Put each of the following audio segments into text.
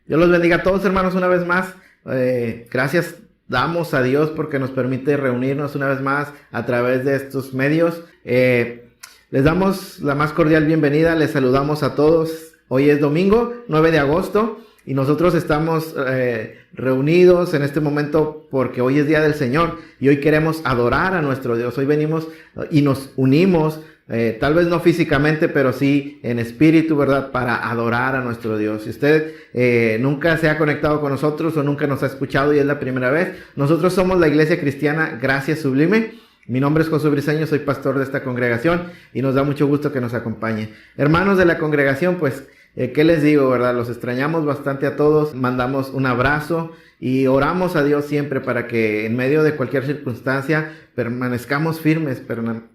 Dios los bendiga a todos, hermanos, una vez más. Gracias damos a Dios porque nos permite reunirnos una vez más a través de estos medios. Les damos la más cordial bienvenida, les saludamos a todos. Hoy es domingo, 9 de agosto, y nosotros estamos reunidos en este momento porque hoy es Día del Señor y hoy queremos adorar a nuestro Dios. Hoy venimos y nos unimos, tal vez no físicamente, pero sí en espíritu, ¿verdad? Para adorar a nuestro Dios. Si usted nunca se ha conectado con nosotros o nunca nos ha escuchado y es la primera vez, nosotros somos la Iglesia Cristiana Gracia Sublime. Mi nombre es Josué Briceño, soy pastor de esta congregación y nos da mucho gusto que nos acompañe. Hermanos de la congregación, pues, ¿qué les digo, verdad? Los extrañamos bastante a todos, mandamos un abrazo y oramos a Dios siempre para que en medio de cualquier circunstancia permanezcamos firmes,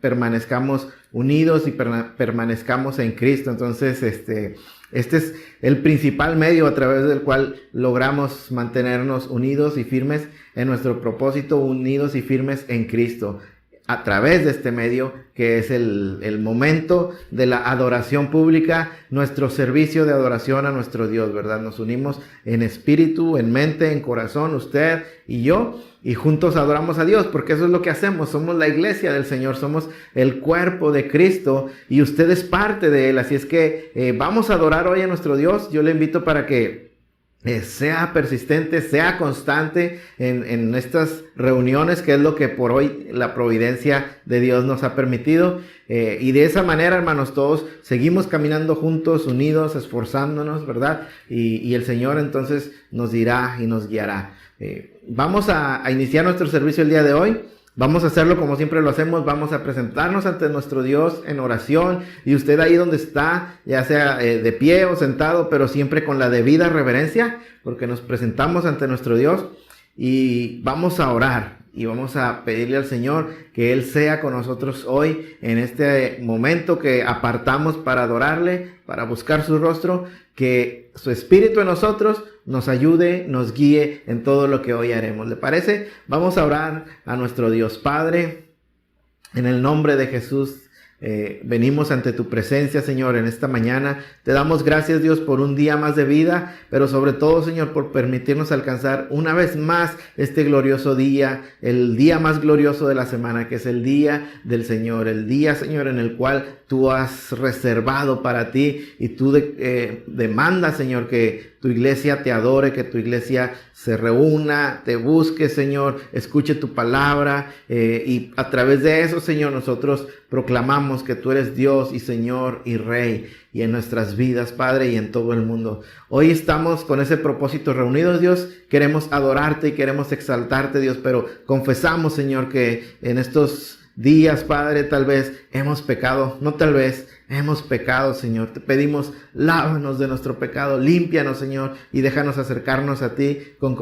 permanezcamos unidos y permanezcamos en Cristo. Entonces, este es el principal medio a través del cual logramos mantenernos unidos y firmes en nuestro propósito, unidos y firmes en Cristo. A través de este medio, que es el momento de la adoración pública, nuestro servicio de adoración a nuestro Dios, ¿verdad? Nos unimos en espíritu, en mente, en corazón, usted y yo, y juntos adoramos a Dios, porque eso es lo que hacemos. Somos la iglesia del Señor, somos el cuerpo de Cristo, y usted es parte de Él. Así es que vamos a adorar hoy a nuestro Dios. Yo le invito para que sea persistente, sea constante en estas reuniones, que es lo que por hoy la providencia de Dios nos ha permitido. Y de esa manera, hermanos, todos seguimos caminando juntos, unidos, esforzándonos, ¿verdad? Y el Señor entonces nos dirá y nos guiará. Vamos a iniciar nuestro servicio el día de hoy. Vamos a hacerlo como siempre lo hacemos, vamos a presentarnos ante nuestro Dios en oración, y usted ahí donde está, ya sea de pie o sentado, pero siempre con la debida reverencia, porque nos presentamos ante nuestro Dios y vamos a orar y vamos a pedirle al Señor que Él sea con nosotros hoy en este momento que apartamos para adorarle, para buscar su rostro, que su Espíritu en nosotros nos ayude, nos guíe en todo lo que hoy haremos. ¿Le parece? Vamos a orar a nuestro Dios. Padre, en el nombre de Jesús, venimos ante tu presencia, Señor, en esta mañana. Te damos gracias, Dios, por un día más de vida, pero sobre todo, Señor, por permitirnos alcanzar una vez más este glorioso día, el día más glorioso de la semana, que es el día del Señor, el día, Señor, en el cual tú has reservado para ti, y tú demandas, Señor, que tu iglesia te adore, que tu iglesia se reúna, te busque, Señor, escuche tu palabra, y a través de eso, Señor, nosotros proclamamos que tú eres Dios y Señor y Rey, y en nuestras vidas, Padre, y en todo el mundo. Hoy estamos con ese propósito reunidos, Dios. Queremos adorarte y queremos exaltarte, Dios, pero confesamos, Señor, que en estos días, Padre, tal vez hemos pecado, no tal vez, hemos pecado, Señor. Te pedimos, lávanos de nuestro pecado, límpianos, Señor, y déjanos acercarnos a ti con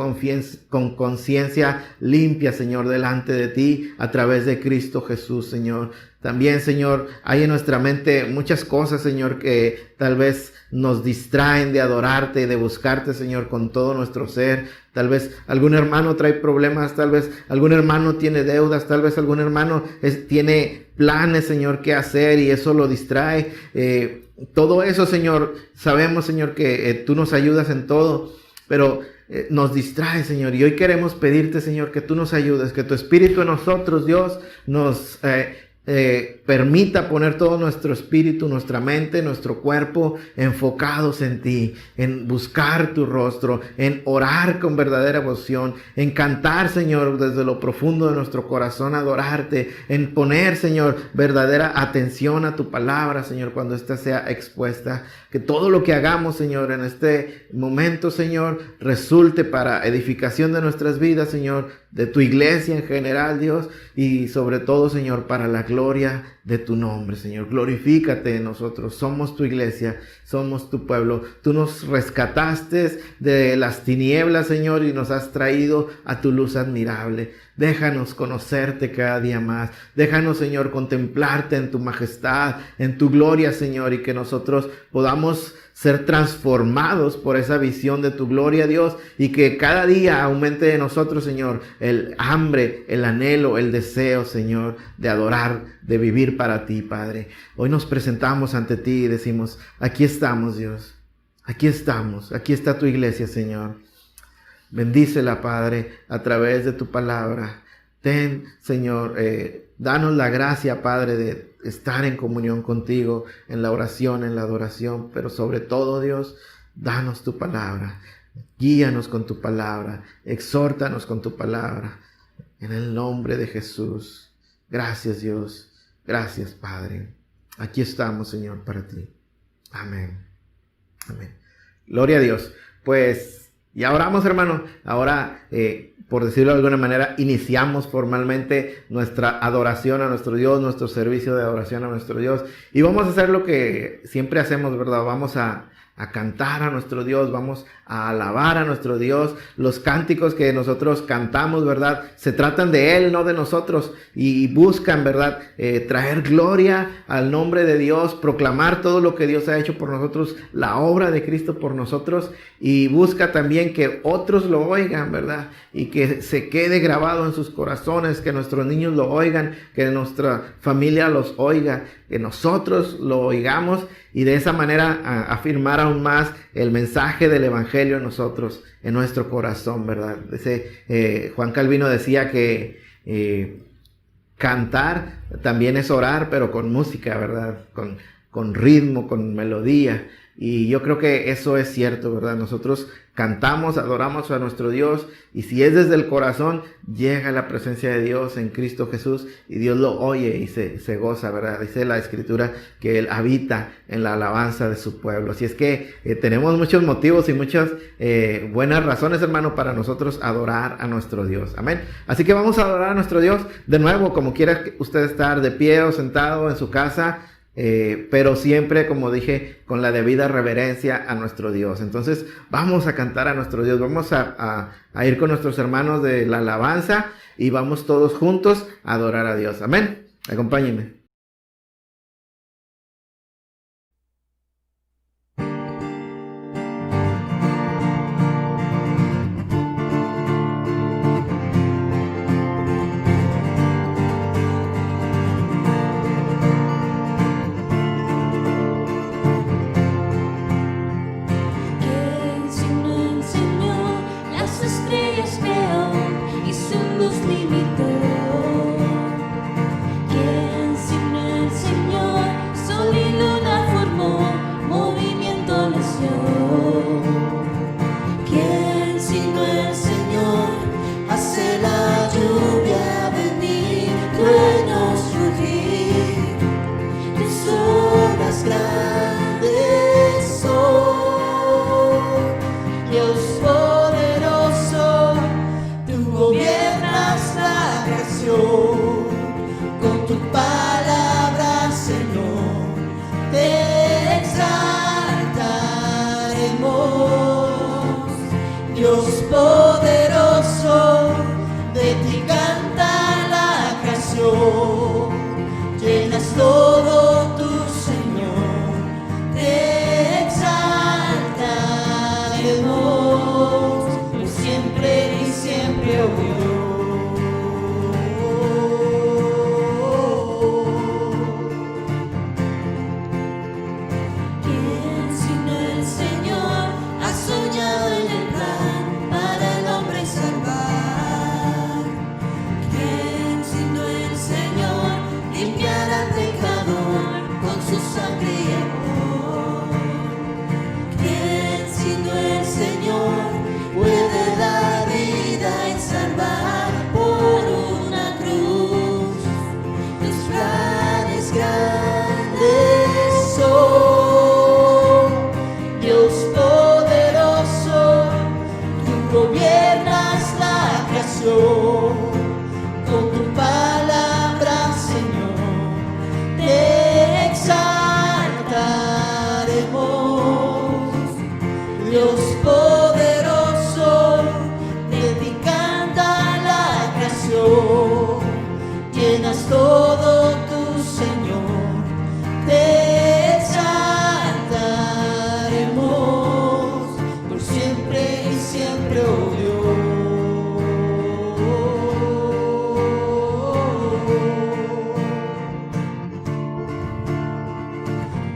conciencia limpia, Señor, delante de ti, a través de Cristo Jesús, Señor. También, Señor, hay en nuestra mente muchas cosas, Señor, que tal vez nos distraen de adorarte y de buscarte, Señor, con todo nuestro ser. Tal vez algún hermano trae problemas, tal vez algún hermano tiene deudas, tal vez algún hermano tiene planes, Señor, que hacer, y eso lo distrae. Todo eso, Señor, sabemos, Señor, que tú nos ayudas en todo, pero nos distrae, Señor, y hoy queremos pedirte, Señor, que tú nos ayudes, que tu Espíritu en nosotros, Dios, nos permita poner todo nuestro espíritu, nuestra mente, nuestro cuerpo enfocados en ti, en buscar tu rostro, en orar con verdadera devoción, en cantar, Señor, desde lo profundo de nuestro corazón, adorarte, en poner, Señor, verdadera atención a tu palabra, Señor, cuando ésta sea expuesta. Que todo lo que hagamos, Señor, en este momento, Señor, resulte para edificación de nuestras vidas, Señor, de tu iglesia en general, Dios, y sobre todo, Señor, para la gloria de tu nombre, Señor. Glorifícate en nosotros. Somos tu iglesia, somos tu pueblo. Tú nos rescataste de las tinieblas, Señor, y nos has traído a tu luz admirable. Déjanos conocerte cada día más. Déjanos, Señor, contemplarte en tu majestad, en tu gloria, Señor, y que nosotros podamos ser transformados por esa visión de tu gloria, Dios, y que cada día aumente en nosotros, Señor, el hambre, el anhelo, el deseo, Señor, de adorar, de vivir para ti, Padre. Hoy nos presentamos ante ti y decimos, aquí estamos, Dios. Aquí estamos, aquí está tu iglesia, Señor. Bendícela, Padre, a través de tu palabra. Ten, Señor, danos la gracia, Padre, de estar en comunión contigo, en la oración, en la adoración, pero sobre todo, Dios, danos tu palabra. Guíanos con tu palabra, exhórtanos con tu palabra, en el nombre de Jesús. Gracias, Dios. Gracias, Padre. Aquí estamos, Señor, para ti. Amén. Amén. Gloria a Dios. Pues ya oramos, hermano. Ahora, por decirlo de alguna manera, iniciamos formalmente nuestra adoración a nuestro Dios, nuestro servicio de adoración a nuestro Dios. Y vamos a hacer lo que siempre hacemos, ¿verdad? Vamos a cantar a nuestro Dios, vamos a alabar a nuestro Dios. Los cánticos que nosotros cantamos, ¿verdad? Se tratan de Él, no de nosotros, y buscan, ¿verdad? Traer gloria al nombre de Dios, proclamar todo lo que Dios ha hecho por nosotros, la obra de Cristo por nosotros, y busca también que otros lo oigan, ¿verdad? Y que se quede grabado en sus corazones, que nuestros niños lo oigan, que nuestra familia los oiga, que nosotros lo oigamos, y de esa manera afirmar aún más el mensaje del Evangelio en nosotros, en nuestro corazón, ¿verdad? Juan Calvino decía que cantar también es orar, pero con música, ¿verdad? Con ritmo, con melodía. Y yo creo que eso es cierto, ¿verdad? Nosotros cantamos, adoramos a nuestro Dios, y si es desde el corazón, llega la presencia de Dios en Cristo Jesús, y Dios lo oye y se goza, ¿verdad? Dice la Escritura que Él habita en la alabanza de su pueblo. Así es que tenemos muchos motivos y muchas buenas razones, hermano, para nosotros adorar a nuestro Dios. Amén. Así que vamos a adorar a nuestro Dios de nuevo, como quiera usted estar, de pie o sentado en su casa. Pero siempre, como dije, con la debida reverencia a nuestro Dios. Entonces vamos a cantar a nuestro Dios, vamos a ir con nuestros hermanos de la alabanza, y vamos todos juntos a adorar a Dios. Amén. Acompáñenme.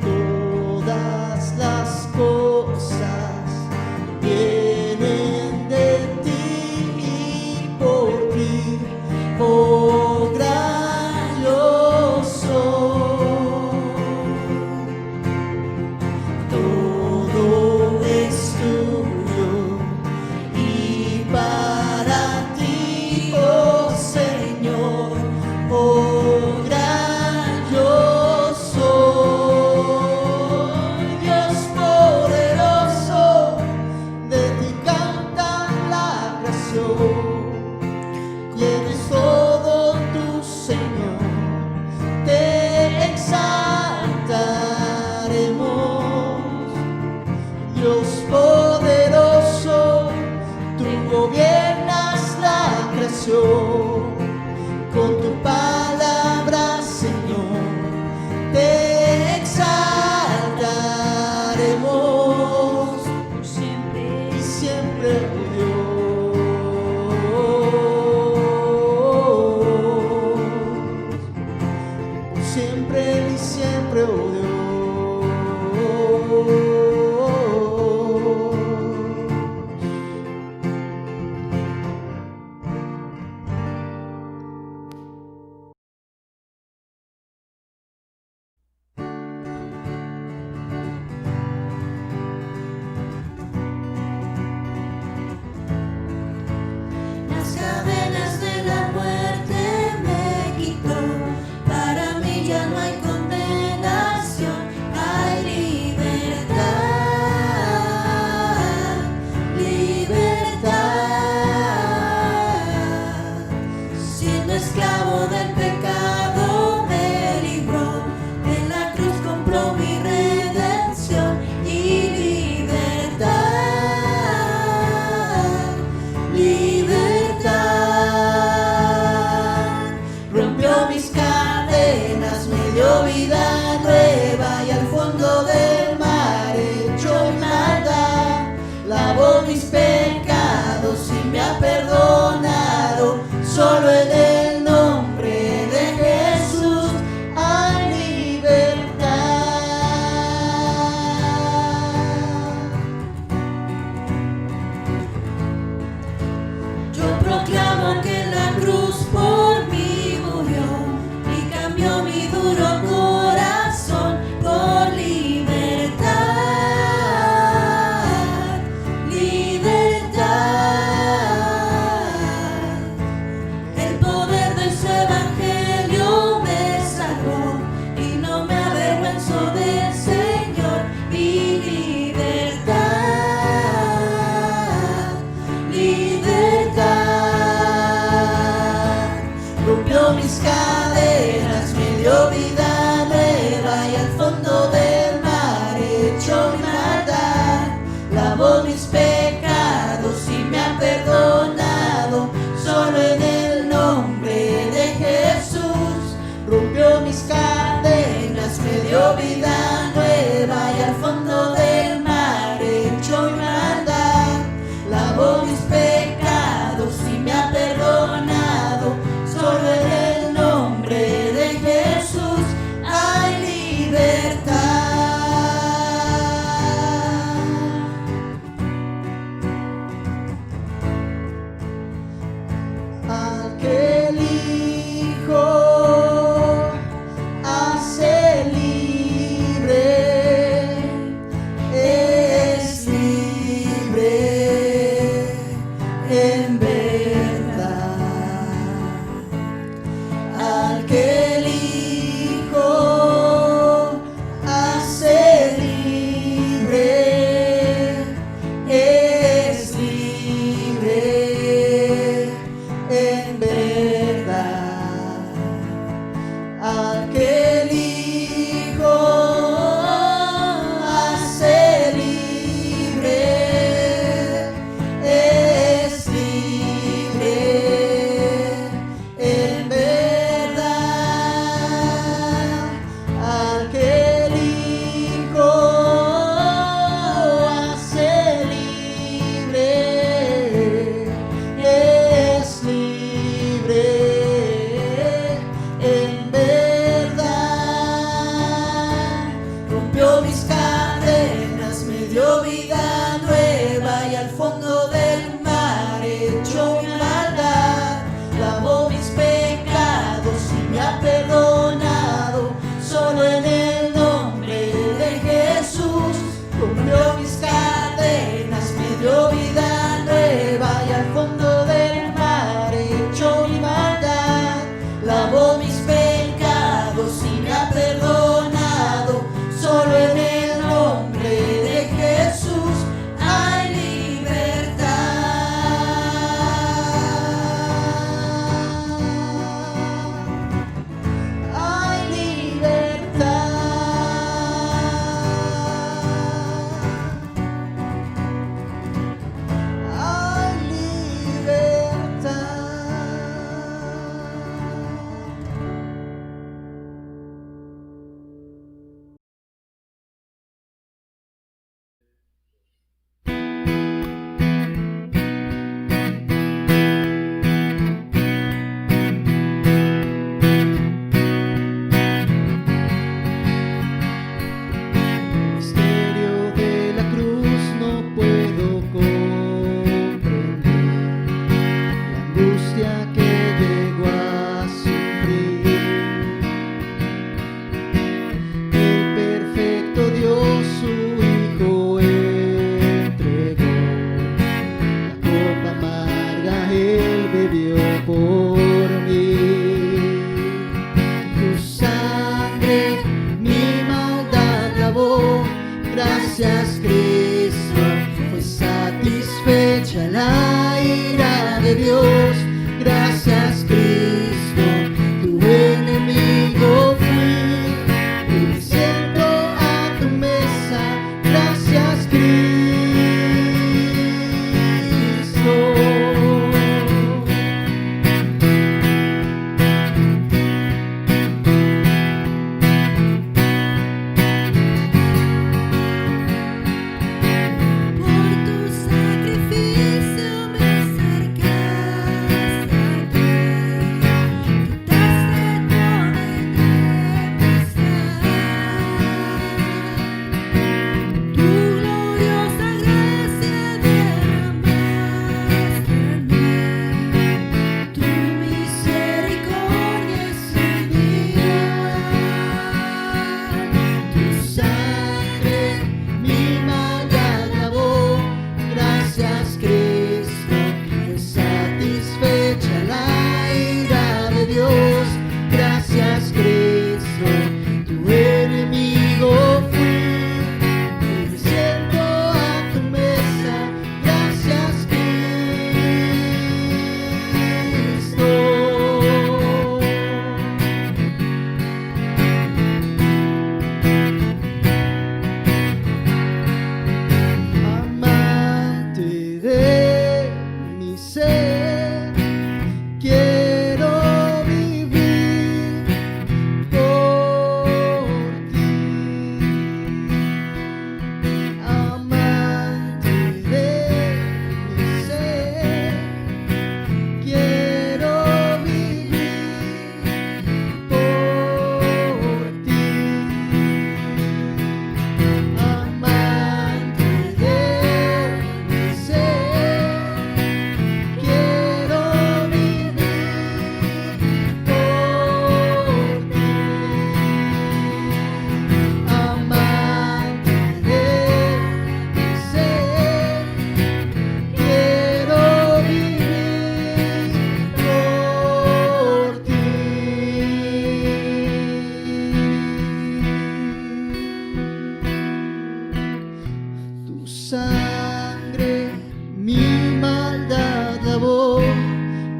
Todas las cosas bendición. Con tu palabra, Señor, te exaltaremos siempre y siempre, Dios, siempre y siempre, oh Dios. las cadenas de la muerte me quitó. Para mí ya no hay condenación, hay libertad, libertad. Siendo esclavo del pecado me libró, en la cruz compró mi redención y libertad, libertad. Rompió mis cadenas, me dio vida nueva y al fondo del mar echó mi maldad. Lavó mis pecados y me ha perdonado, solo en el nombre de Jesús hay libertad. Yo proclamo que en la cruz por mí murió y cambió mi duro corazón por libertad, libertad. El poder de su evangelio me salvó y no me avergüenzo del Señor. Mi libertad, libertad. Rompió mis cadenas, me dio vida nueva y al fondo del mar echó mi maldad. Lavó mis pecados y me ha perdonado, solo en el nombre de Jesús. Rompió mis cadenas, me dio vida nueva y al fondo del mar echó mi maldad. Lavó mis pecados y me ha perdonado, solo en el nombre de Jesús hay libertad. Al que el Hijo hace libre, es libre en verdad. Al que el Hijo hace libre, es libre en verdad. Al que el Hijo hace libre, es libre en verdad. Al que el Hijo hace libre, es libre en verdad. Rompió mis cadenas, me dio vida nueva y al fondo del mar echó mi maldad. Lavó mis pecados y me ha perdonado, solo en el nombre de Jesús. Rompió mis cadenas, me dio vida nueva y al fondo del mar echó mi maldad. Lavó mis pecados y me ha perdonado, solo en el nombre de Jesús hay libertad. satisfecha la ira de Dios. Gracias Cristo, tu enemigo fui y me siento a tu mesa. Gracias Cristo.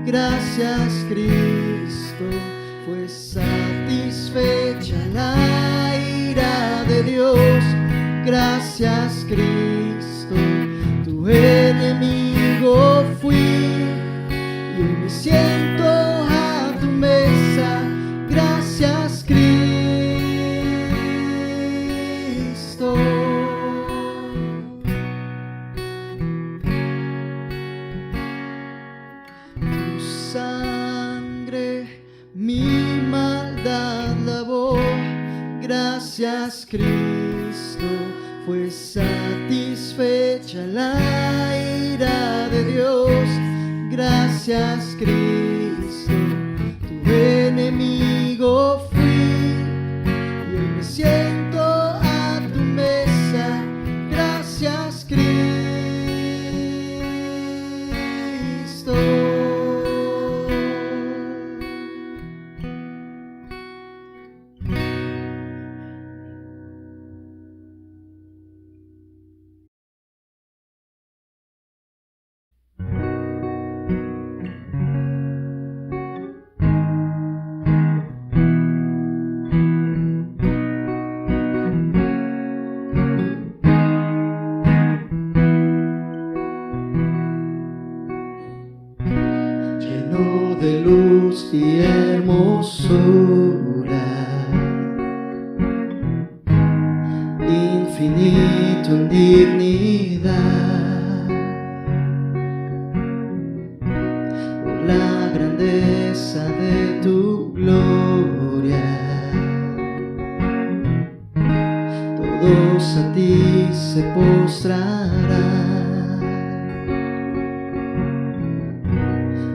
Gracias Cristo, fue satisfecha la ira de Dios. Gracias Cristo, tu enemigo fui y hoy me siento a tu mesa. Gracias Cristo. Sangre mi maldad lavó. Gracias Cristo, fue satisfecha la ira de Dios. Gracias Cristo, tu enemigo fui y hoy me siento a tu mesa. Gracias Cristo. De luz y hermosura, infinito en dignidad, por la grandeza de tu gloria, todos a ti se postrarán.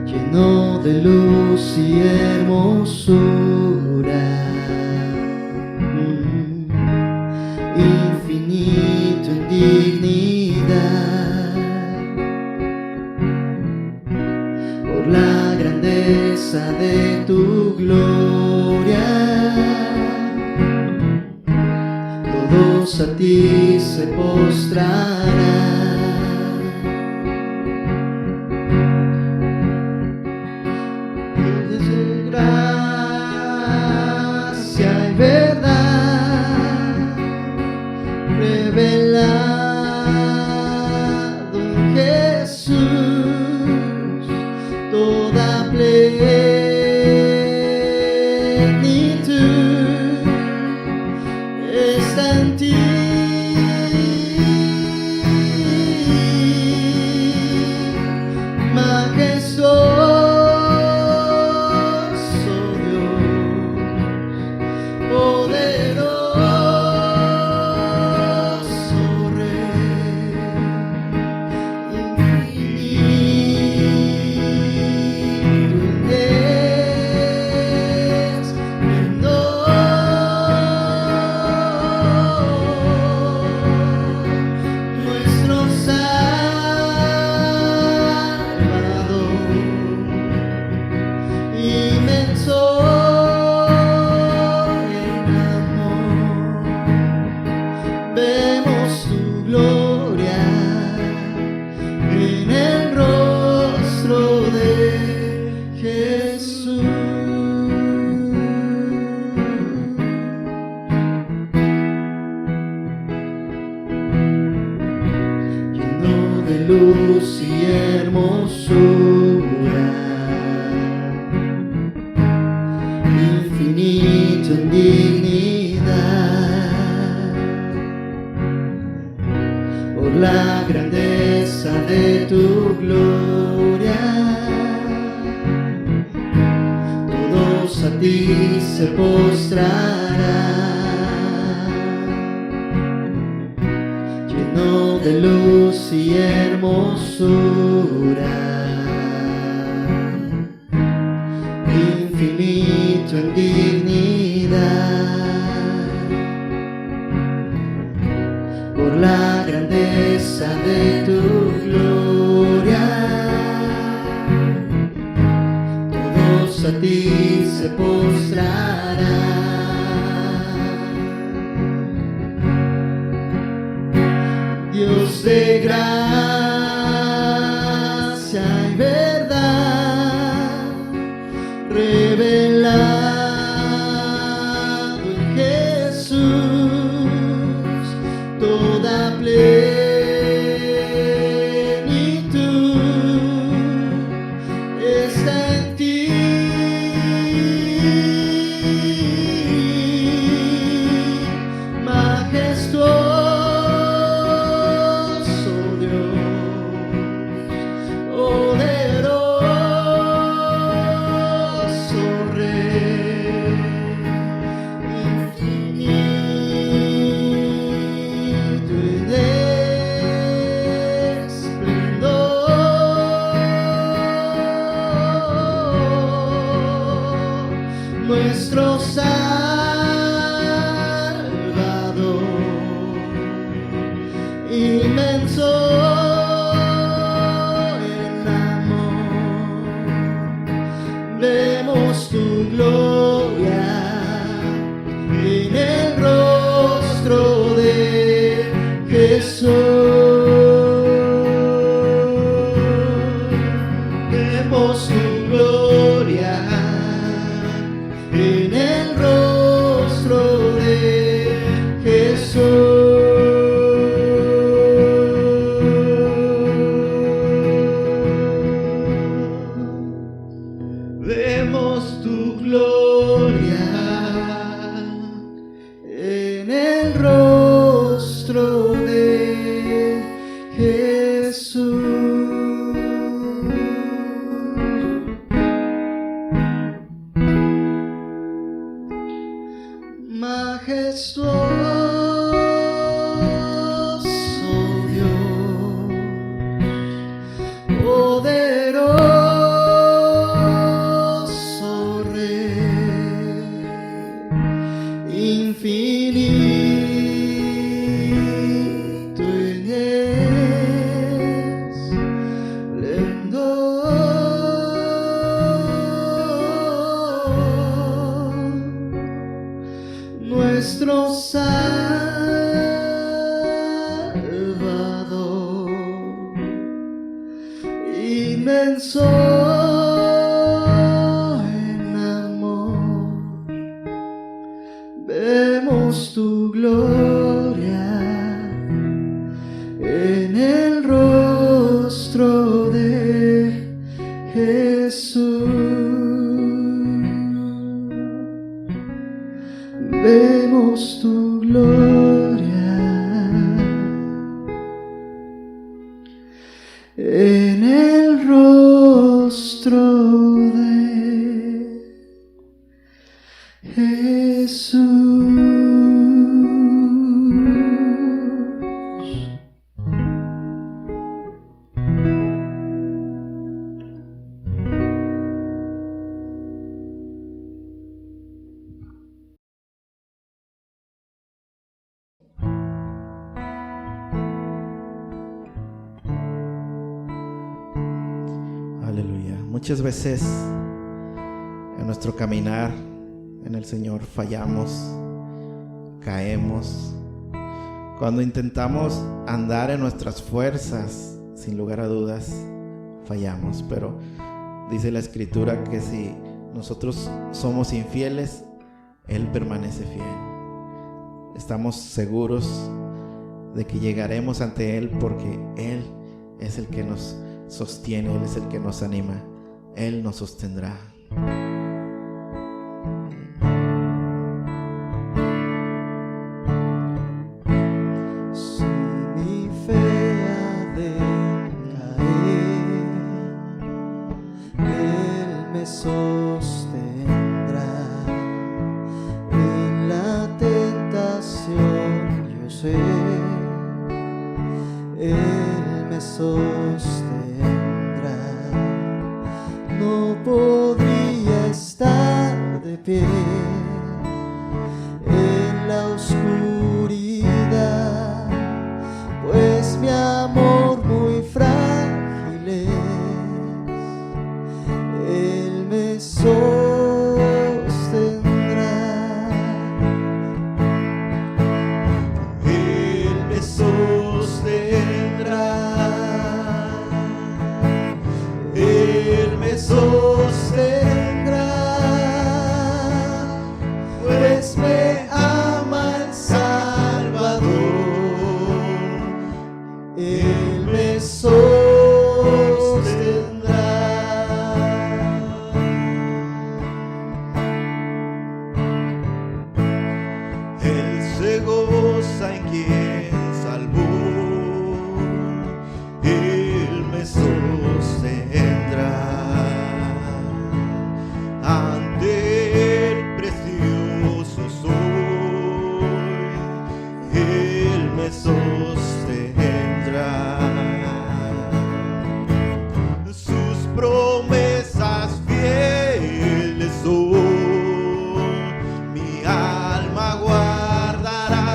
Lleno de luz y hermosura, infinito en dignidad, por la grandeza de tu gloria, todos a ti se postrarán. grandeza de tu gloria, todos a ti se postrarán, lleno de luz y hermosura, infinito en dignidad, por la grandeza de tu gloria, todos a ti se postrarán. Dios de gracia y verdad, revelado en Jesús, toda plenitud está en ti, majestuoso Dios, poderoso Rey, infinito y de esplendor, nuestro Salvador, inmenso en amor, vemos tu gloria en el rostro de Jesús. Vemos tu gloria en el rostro de Jesús. Vemos tu gloria en el rostro de Jesús. Majestuoso Dios, poderoso Rey, infinito en esplendor, nuestro Salvador, inmenso en amor, vemos tu gloria en el rostro de Jesús. Vemos tu gloria en el rostro de Jesús. Aleluya. Muchas veces en nuestro caminar en el Señor fallamos, caemos. Cuando intentamos andar en nuestras fuerzas, sin lugar a dudas, fallamos. Pero dice la Escritura que si nosotros somos infieles, Él permanece fiel. Estamos seguros de que llegaremos ante Él porque Él es el que nos sostiene, Él es el que nos anima, Él nos sostendrá. Si mi fe ha de sostendrá. No podría estar de pie en la oscuridad, pues mi amor muy frágil es. Él me sostendrá. Él me sostendrá. Él me sostendrá, pues me ama el Salvador. Él me sostendrá. Él se goza en quien salvó. Él me sostendrá. Ante el precioso sol, Él me sostendrá. Sus promesas fieles son, mi alma guardará.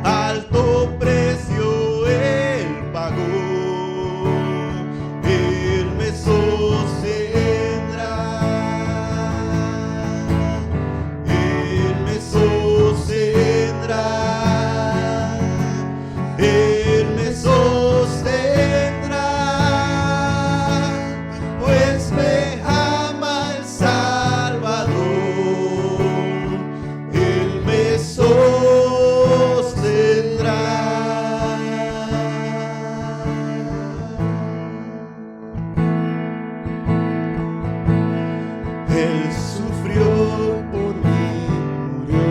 Alto precio Él pagó. Él me sostendrá. Él me sostendrá. Él me sostendrá, pues me ama el Salvador. Él me sostendrá. Él sufrió por mí, murió.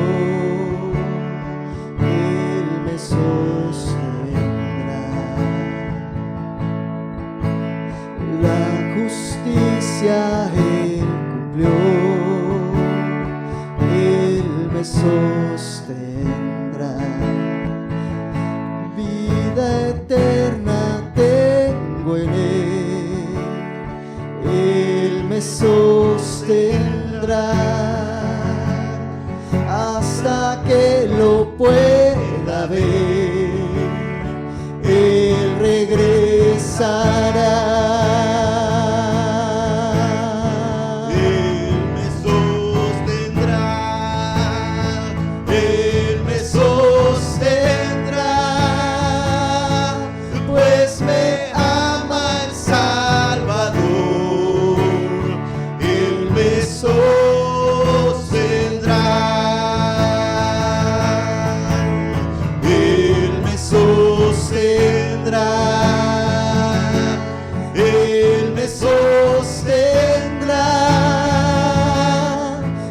Él me sostendrá. La justicia Él cumplió. Él me sostendrá. Vida eterna tengo en Él. Él me sostendrá hasta que lo pueda ver. Él regresará. Él me sostendrá. Él me sostendrá, pues me ama el Salvador. Él me sostendrá. Él me sostendrá. Él me sostendrá,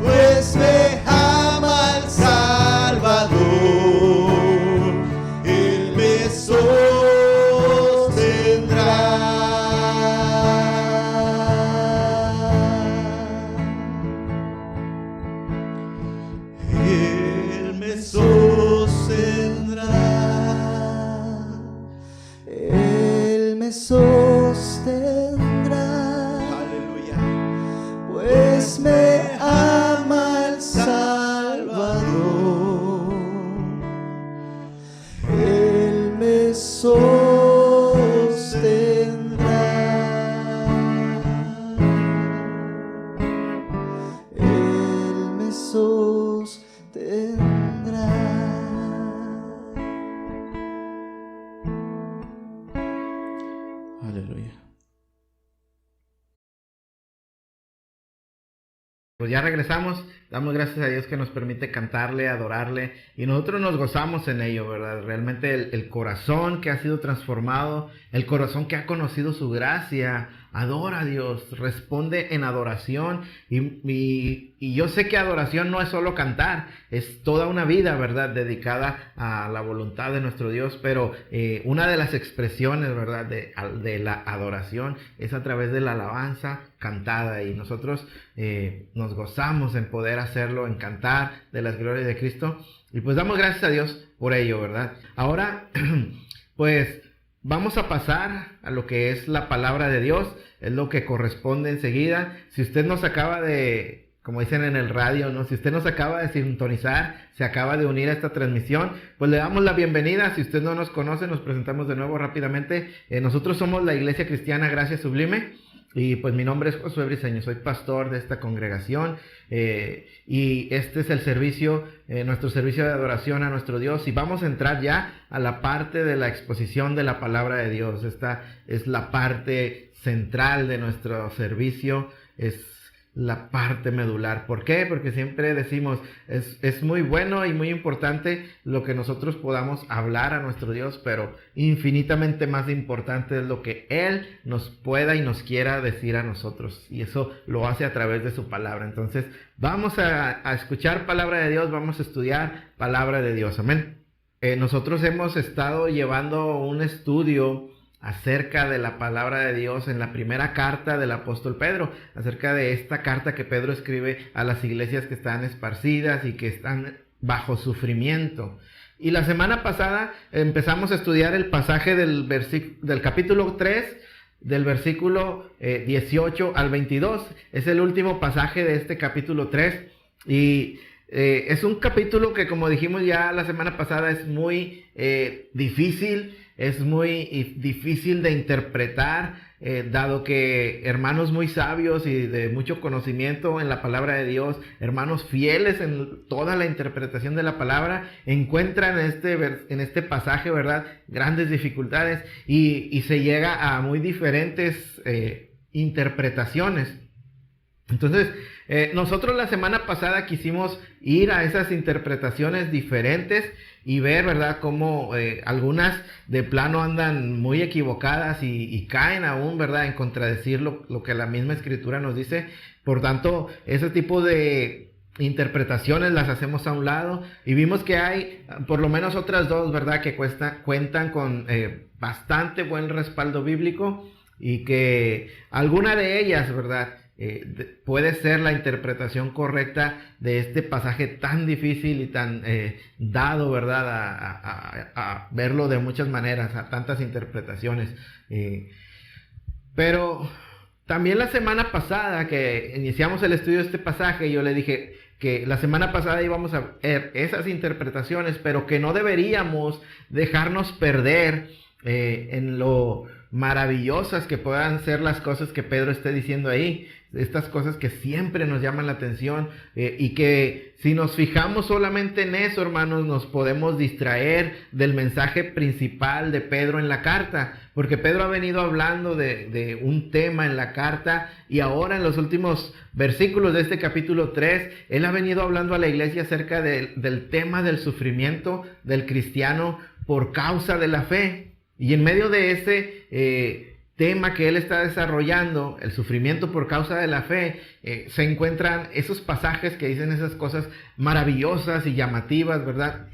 pues me ama el Salvador. Él me sostendrá. Él me sostendrá. Él me sostendrá. Aleluya. Pues me ama el Salvador. Él me sostendrá. Él me sostendrá. Aleluya. Pues ya regresamos, damos gracias a Dios que nos permite cantarle, adorarle, y nosotros nos gozamos en ello, ¿verdad? Realmente el corazón que ha sido transformado, el corazón que ha conocido su gracia, adora a Dios, responde en adoración, y yo sé que adoración no es solo cantar, es toda una vida, ¿verdad? Dedicada a la voluntad de nuestro Dios, pero una de las expresiones, ¿verdad? De la adoración es a través de la alabanza cantada, y nosotros nos gozamos en poder hacerlo, en cantar de las glorias de Cristo, y pues damos gracias a Dios por ello, ¿verdad? Ahora, pues vamos a pasar a lo que es la palabra de Dios, es lo que corresponde enseguida. Si usted nos acaba de, como dicen en el radio, ¿no? Si usted nos acaba de sintonizar, se acaba de unir a esta transmisión, pues le damos la bienvenida. Si usted no nos conoce, nos presentamos de nuevo rápidamente. Nosotros somos la Iglesia Cristiana Gracia Sublime. Y pues mi nombre es Josué Briceño, soy pastor de esta congregación y este es el servicio, nuestro servicio de adoración a nuestro Dios, y vamos a entrar ya a la parte de la exposición de la palabra de Dios. Esta es la parte central de nuestro servicio, es la parte medular. ¿Por qué? Porque siempre decimos, es muy bueno y muy importante lo que nosotros podamos hablar a nuestro Dios, pero infinitamente más importante es lo que Él nos pueda y nos quiera decir a nosotros, y eso lo hace a través de su palabra. Entonces vamos a escuchar palabra de Dios, vamos a estudiar palabra de Dios, amén. Nosotros hemos estado llevando un estudio acerca de la palabra de Dios en la primera carta del apóstol Pedro, acerca de esta carta que Pedro escribe a las iglesias que están esparcidas y que están bajo sufrimiento. Y la semana pasada empezamos a estudiar el pasaje del capítulo 3, del versículo 18 al 22. Es el último pasaje de este capítulo 3 y es un capítulo que, como dijimos ya la semana pasada, es muy difícil. Es muy difícil de interpretar, dado que hermanos muy sabios y de mucho conocimiento en la palabra de Dios, hermanos fieles en toda la interpretación de la palabra, encuentran en este pasaje, ¿verdad?, grandes dificultades y se llega a muy diferentes interpretaciones. Entonces, nosotros la semana pasada quisimos ir a esas interpretaciones diferentes y ver, ¿verdad?, cómo algunas de plano andan muy equivocadas y caen aún, ¿verdad?, en contradecir lo que la misma Escritura nos dice. Por tanto, ese tipo de interpretaciones las hacemos a un lado y vimos que hay por lo menos otras dos, ¿verdad?, que cuentan con bastante buen respaldo bíblico y que alguna de ellas, ¿verdad?, puede ser la interpretación correcta de este pasaje tan difícil y tan dado, ¿verdad?, a verlo de muchas maneras, a tantas interpretaciones. Pero también la semana pasada que iniciamos el estudio de este pasaje, yo le dije que la semana pasada íbamos a ver esas interpretaciones, pero que no deberíamos dejarnos perder en lo maravillosas que puedan ser las cosas que Pedro esté diciendo ahí, estas cosas que siempre nos llaman la atención y que si nos fijamos solamente en eso, hermanos, nos podemos distraer del mensaje principal de Pedro en la carta, porque Pedro ha venido hablando de un tema en la carta y ahora en los últimos versículos de este capítulo 3, él ha venido hablando a la iglesia acerca del tema del sufrimiento del cristiano por causa de la fe. Y en medio de ese tema que él está desarrollando, el sufrimiento por causa de la fe, se encuentran esos pasajes que dicen esas cosas maravillosas y llamativas, ¿verdad?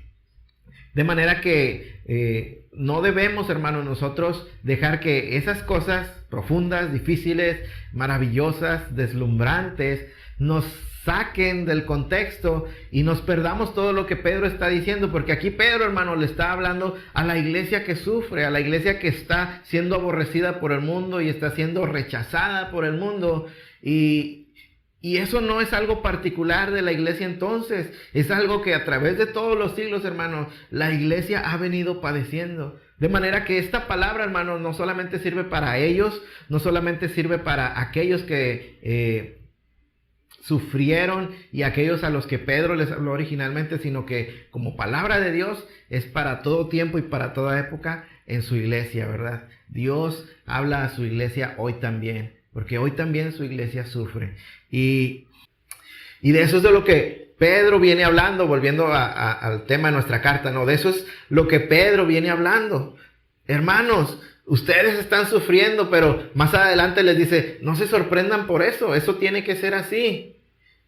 De manera que no debemos, hermanos, nosotros dejar que esas cosas profundas, difíciles, maravillosas, deslumbrantes, nos saquen del contexto y nos perdamos todo lo que Pedro está diciendo, porque aquí Pedro, hermano, le está hablando a la iglesia que sufre, a la iglesia que está siendo aborrecida por el mundo y está siendo rechazada por el mundo, y eso no es algo particular de la iglesia entonces, es algo que a través de todos los siglos, hermano, la iglesia ha venido padeciendo. De manera que esta palabra, hermano, no solamente sirve para ellos, no solamente sirve para aquellos que sufrieron y aquellos a los que Pedro les habló originalmente, sino que como palabra de Dios es para todo tiempo y para toda época en su iglesia, ¿verdad? Dios habla a su iglesia hoy también, porque hoy también su iglesia sufre. Y de eso es de lo que Pedro viene hablando, volviendo al tema de nuestra carta, ¿no? De eso es lo que Pedro viene hablando. Hermanos, ustedes están sufriendo, pero más adelante les dice, no se sorprendan por eso, eso tiene que ser así.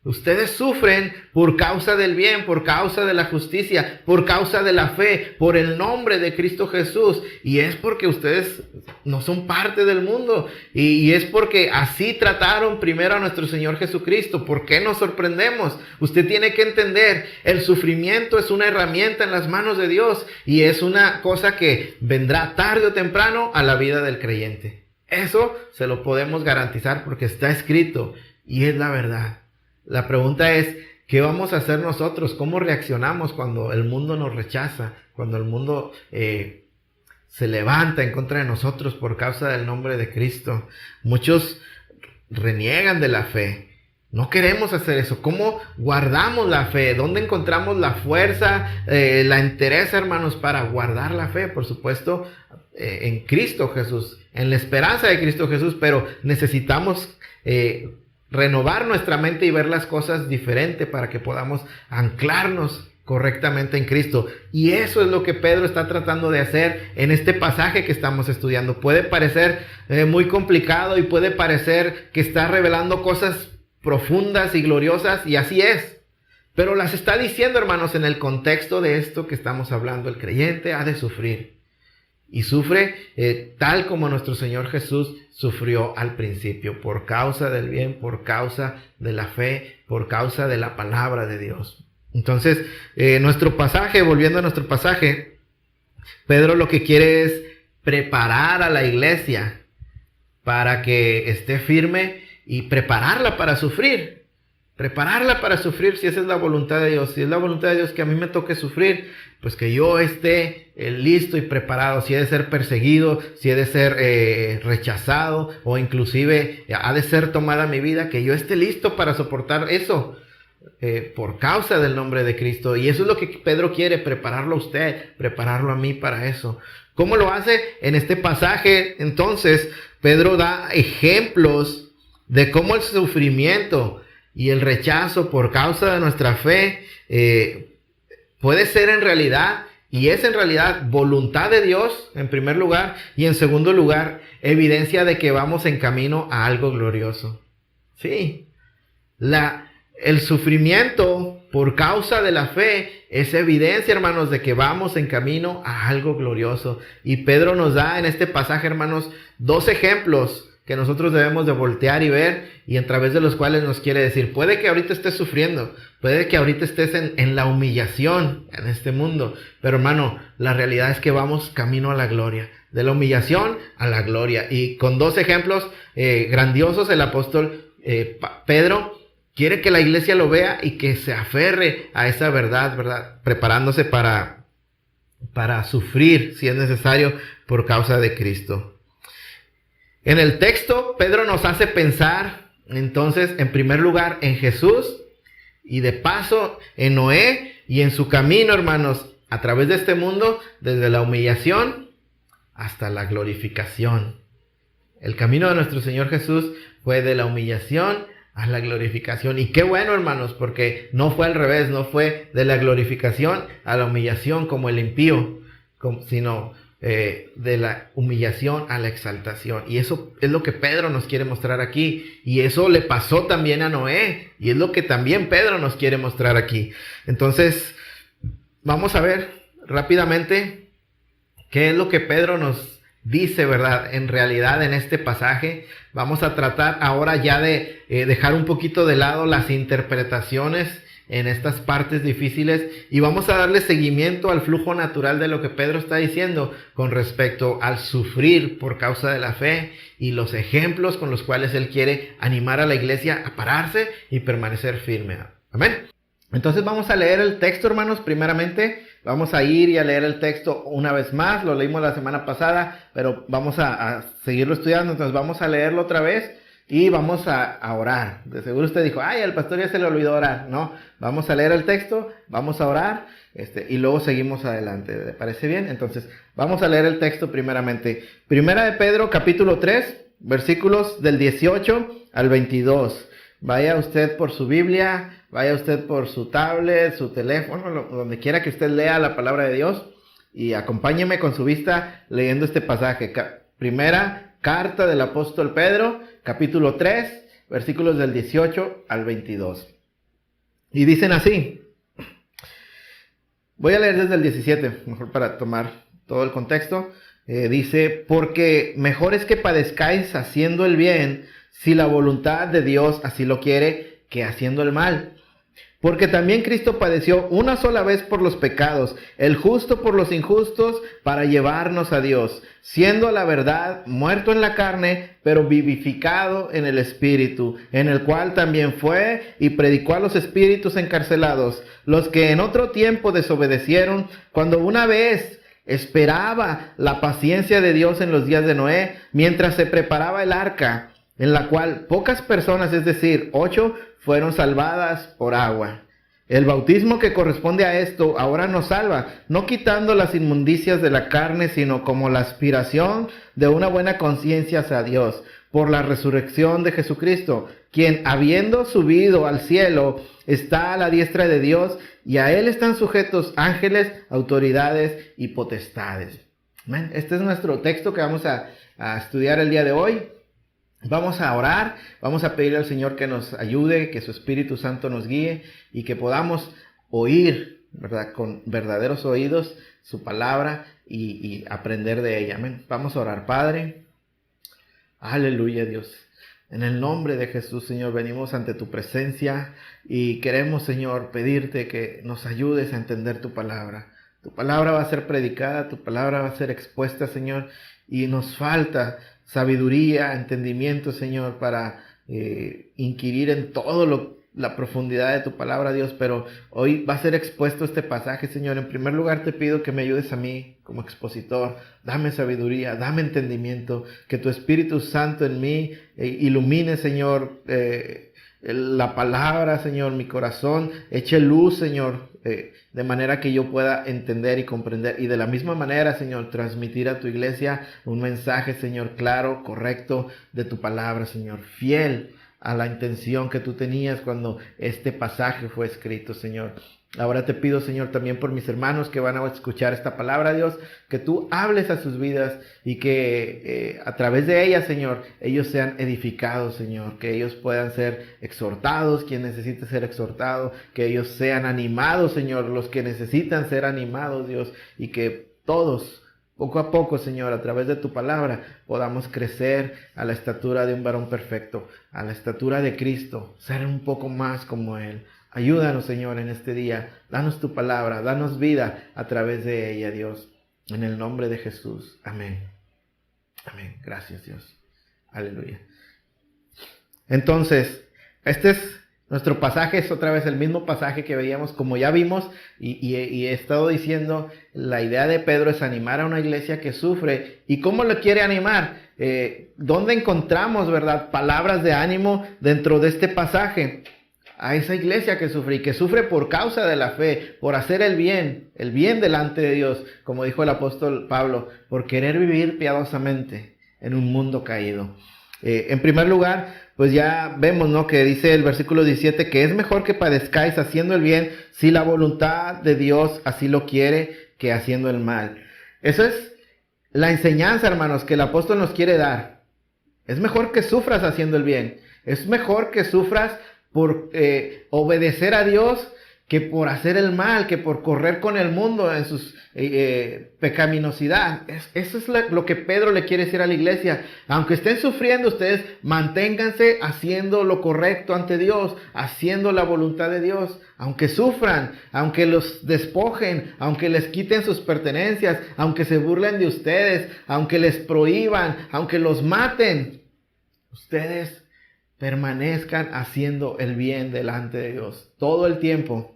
Ustedes sufren por causa del bien, por causa de la justicia, por causa de la fe, por el nombre de Cristo Jesús. Y es porque ustedes no son parte del mundo. Y es porque así trataron primero a nuestro Señor Jesucristo. ¿Por qué nos sorprendemos? Usted tiene que entender, el sufrimiento es una herramienta en las manos de Dios. Y es una cosa que vendrá tarde o temprano a la vida del creyente. Eso se lo podemos garantizar porque está escrito y es la verdad. La pregunta es, ¿qué vamos a hacer nosotros? ¿Cómo reaccionamos cuando el mundo nos rechaza? Cuando el mundo se levanta en contra de nosotros por causa del nombre de Cristo. Muchos reniegan de la fe. No queremos hacer eso. ¿Cómo guardamos la fe? ¿Dónde encontramos la fuerza, la entereza, hermanos, para guardar la fe? Por supuesto, en Cristo Jesús, en la esperanza de Cristo Jesús, pero necesitamos renovar nuestra mente y ver las cosas diferente para que podamos anclarnos correctamente en Cristo. Y eso es lo que Pedro está tratando de hacer en este pasaje que estamos estudiando. Puede parecer muy complicado y puede parecer que está revelando cosas profundas y gloriosas, y así es. Pero las está diciendo, hermanos, en el contexto de esto que estamos hablando. El creyente ha de sufrir. Y sufre tal como nuestro Señor Jesús sufrió al principio, por causa del bien, por causa de la fe, por causa de la palabra de Dios. Entonces, nuestro pasaje, volviendo a nuestro pasaje, Pedro lo que quiere es preparar a la iglesia para que esté firme y prepararla para sufrir. Prepararla para sufrir, si esa es la voluntad de Dios. Si es la voluntad de Dios que a mí me toque sufrir, pues que yo esté listo y preparado. Si he de ser perseguido, si he de ser rechazado, o inclusive ha de ser tomada mi vida, que yo esté listo para soportar eso por causa del nombre de Cristo. Y eso es lo que Pedro quiere, prepararlo a usted, prepararlo a mí para eso. ¿Cómo lo hace? En este pasaje, entonces, Pedro da ejemplos de cómo el sufrimiento y el rechazo por causa de nuestra fe puede ser en realidad, y es en realidad, voluntad de Dios en primer lugar, y en segundo lugar, evidencia de que vamos en camino a algo glorioso. Sí, el sufrimiento por causa de la fe es evidencia, hermanos, de que vamos en camino a algo glorioso. Y Pedro nos da en este pasaje, hermanos, dos ejemplos que nosotros debemos de voltear y ver, y a través de los cuales nos quiere decir, puede que ahorita estés sufriendo, puede que ahorita estés en la humillación en este mundo, pero hermano, la realidad es que vamos camino a la gloria, de la humillación a la gloria. Y con dos ejemplos grandiosos, el apóstol Pedro quiere que la iglesia lo vea y que se aferre a esa verdad, preparándose para sufrir, si es necesario, por causa de Cristo. En el texto, Pedro nos hace pensar, entonces, en primer lugar, en Jesús, y de paso, en Noé, y en su camino, hermanos, a través de este mundo, desde la humillación hasta la glorificación. El camino de nuestro Señor Jesús fue de la humillación a la glorificación. Y qué bueno, hermanos, porque no fue al revés, no fue de la glorificación a la humillación como el impío, sino de la humillación a la exaltación. Y eso es lo que Pedro nos quiere mostrar aquí. Y eso le pasó también a Noé. Y es lo que también Pedro nos quiere mostrar aquí. Entonces, vamos a ver rápidamente qué es lo que Pedro nos dice, ¿verdad? En realidad, en este pasaje, vamos a tratar ahora ya de dejar un poquito de lado las interpretaciones en estas partes difíciles, y vamos a darle seguimiento al flujo natural de lo que Pedro está diciendo con respecto al sufrir por causa de la fe y los ejemplos con los cuales él quiere animar a la iglesia a pararse y permanecer firme. Amén. Entonces vamos a leer el texto, hermanos. Primeramente vamos a ir y a leer el texto una vez más. Lo leímos la semana pasada, pero vamos a seguirlo estudiando. Entonces vamos a leerlo otra vez y vamos a orar. De seguro usted dijo, ay, al pastor ya se le olvidó orar. No, vamos a leer el texto, vamos a orar, y luego seguimos adelante. ¿Le parece bien? Entonces, vamos a leer el texto primeramente. Primera de Pedro, capítulo 3, versículos del 18 al 22. Vaya usted por su Biblia, vaya usted por su tablet, su teléfono, donde quiera que usted lea la palabra de Dios, y acompáñeme con su vista leyendo este pasaje. Primera carta del apóstol Pedro, capítulo 3, versículos del 18 al 22. Y dicen así. Voy a leer desde el 17, mejor para tomar todo el contexto. Dice, porque mejor es que padezcáis haciendo el bien, si la voluntad de Dios así lo quiere, que haciendo el mal. Porque también Cristo padeció una sola vez por los pecados, el justo por los injustos, para llevarnos a Dios, siendo a la verdad muerto en la carne, pero vivificado en el Espíritu, en el cual también fue y predicó a los espíritus encarcelados, los que en otro tiempo desobedecieron, cuando una vez esperaba la paciencia de Dios en los días de Noé, mientras se preparaba el arca, en la cual pocas personas, es decir, 8, fueron salvadas por agua. El bautismo que corresponde a esto ahora nos salva, no quitando las inmundicias de la carne, sino como la aspiración de una buena conciencia hacia Dios, por la resurrección de Jesucristo, quien habiendo subido al cielo, está a la diestra de Dios, y a él están sujetos ángeles, autoridades y potestades. Amén. Este es nuestro texto que vamos a estudiar el día de hoy. Vamos a orar, vamos a pedirle al Señor que nos ayude, que su Espíritu Santo nos guíe y que podamos oír, ¿verdad?, con verdaderos oídos su palabra y aprender de ella. Amén. Vamos a orar. Padre, aleluya, Dios. En el nombre de Jesús, Señor, venimos ante tu presencia y queremos, Señor, pedirte que nos ayudes a entender tu palabra. Tu palabra va a ser predicada, tu palabra va a ser expuesta, Señor, y nos falta sabiduría, entendimiento, Señor, para inquirir en todo la profundidad de tu palabra, Dios. Pero hoy va a ser expuesto este pasaje, Señor. En primer lugar te pido que me ayudes a mí como expositor. Dame sabiduría, dame entendimiento, que tu Espíritu Santo en mí ilumine, Señor, la palabra, Señor, mi corazón, eche luz, Señor, de manera que yo pueda entender y comprender, y de la misma manera, Señor, transmitir a tu iglesia un mensaje, Señor, claro, correcto de tu palabra, Señor, fiel a la intención que tú tenías cuando este pasaje fue escrito, Señor. Ahora te pido, Señor, también por mis hermanos que van a escuchar esta palabra, Dios, que tú hables a sus vidas y que a través de ella, Señor, ellos sean edificados, Señor, que ellos puedan ser exhortados, quien necesite ser exhortado, que ellos sean animados, Señor, los que necesitan ser animados, Dios, y que todos, poco a poco, Señor, a través de tu palabra, podamos crecer a la estatura de un varón perfecto, a la estatura de Cristo, ser un poco más como Él. Ayúdanos, Señor, en este día. Danos tu palabra, danos vida a través de ella, Dios. En el nombre de Jesús. Amén. Amén. Gracias, Dios. Aleluya. Entonces, este es nuestro pasaje, es otra vez el mismo pasaje que veíamos, como ya vimos, y he estado diciendo, la idea de Pedro es animar a una iglesia que sufre. ¿Y cómo lo quiere animar? ¿Dónde encontramos, verdad, palabras de ánimo dentro de este pasaje? A esa iglesia que sufre y que sufre por causa de la fe, por hacer el bien delante de Dios, como dijo el apóstol Pablo, por querer vivir piadosamente en un mundo caído. En primer lugar, pues ya vemos, ¿no?, que dice el versículo 17 que es mejor que padezcáis haciendo el bien, si la voluntad de Dios así lo quiere, que haciendo el mal. Eso es la enseñanza, hermanos, que el apóstol nos quiere dar. Es mejor que sufras haciendo el bien. Es mejor que sufras por obedecer a Dios, que por hacer el mal, que por correr con el mundo en sus pecaminosidad. Eso es lo que Pedro le quiere decir a la iglesia. Aunque estén sufriendo, ustedes manténganse haciendo lo correcto ante Dios, haciendo la voluntad de Dios. Aunque sufran, aunque los despojen, aunque les quiten sus pertenencias, aunque se burlen de ustedes, aunque les prohíban, aunque los maten, ustedes permanezcan haciendo el bien delante de Dios todo el tiempo.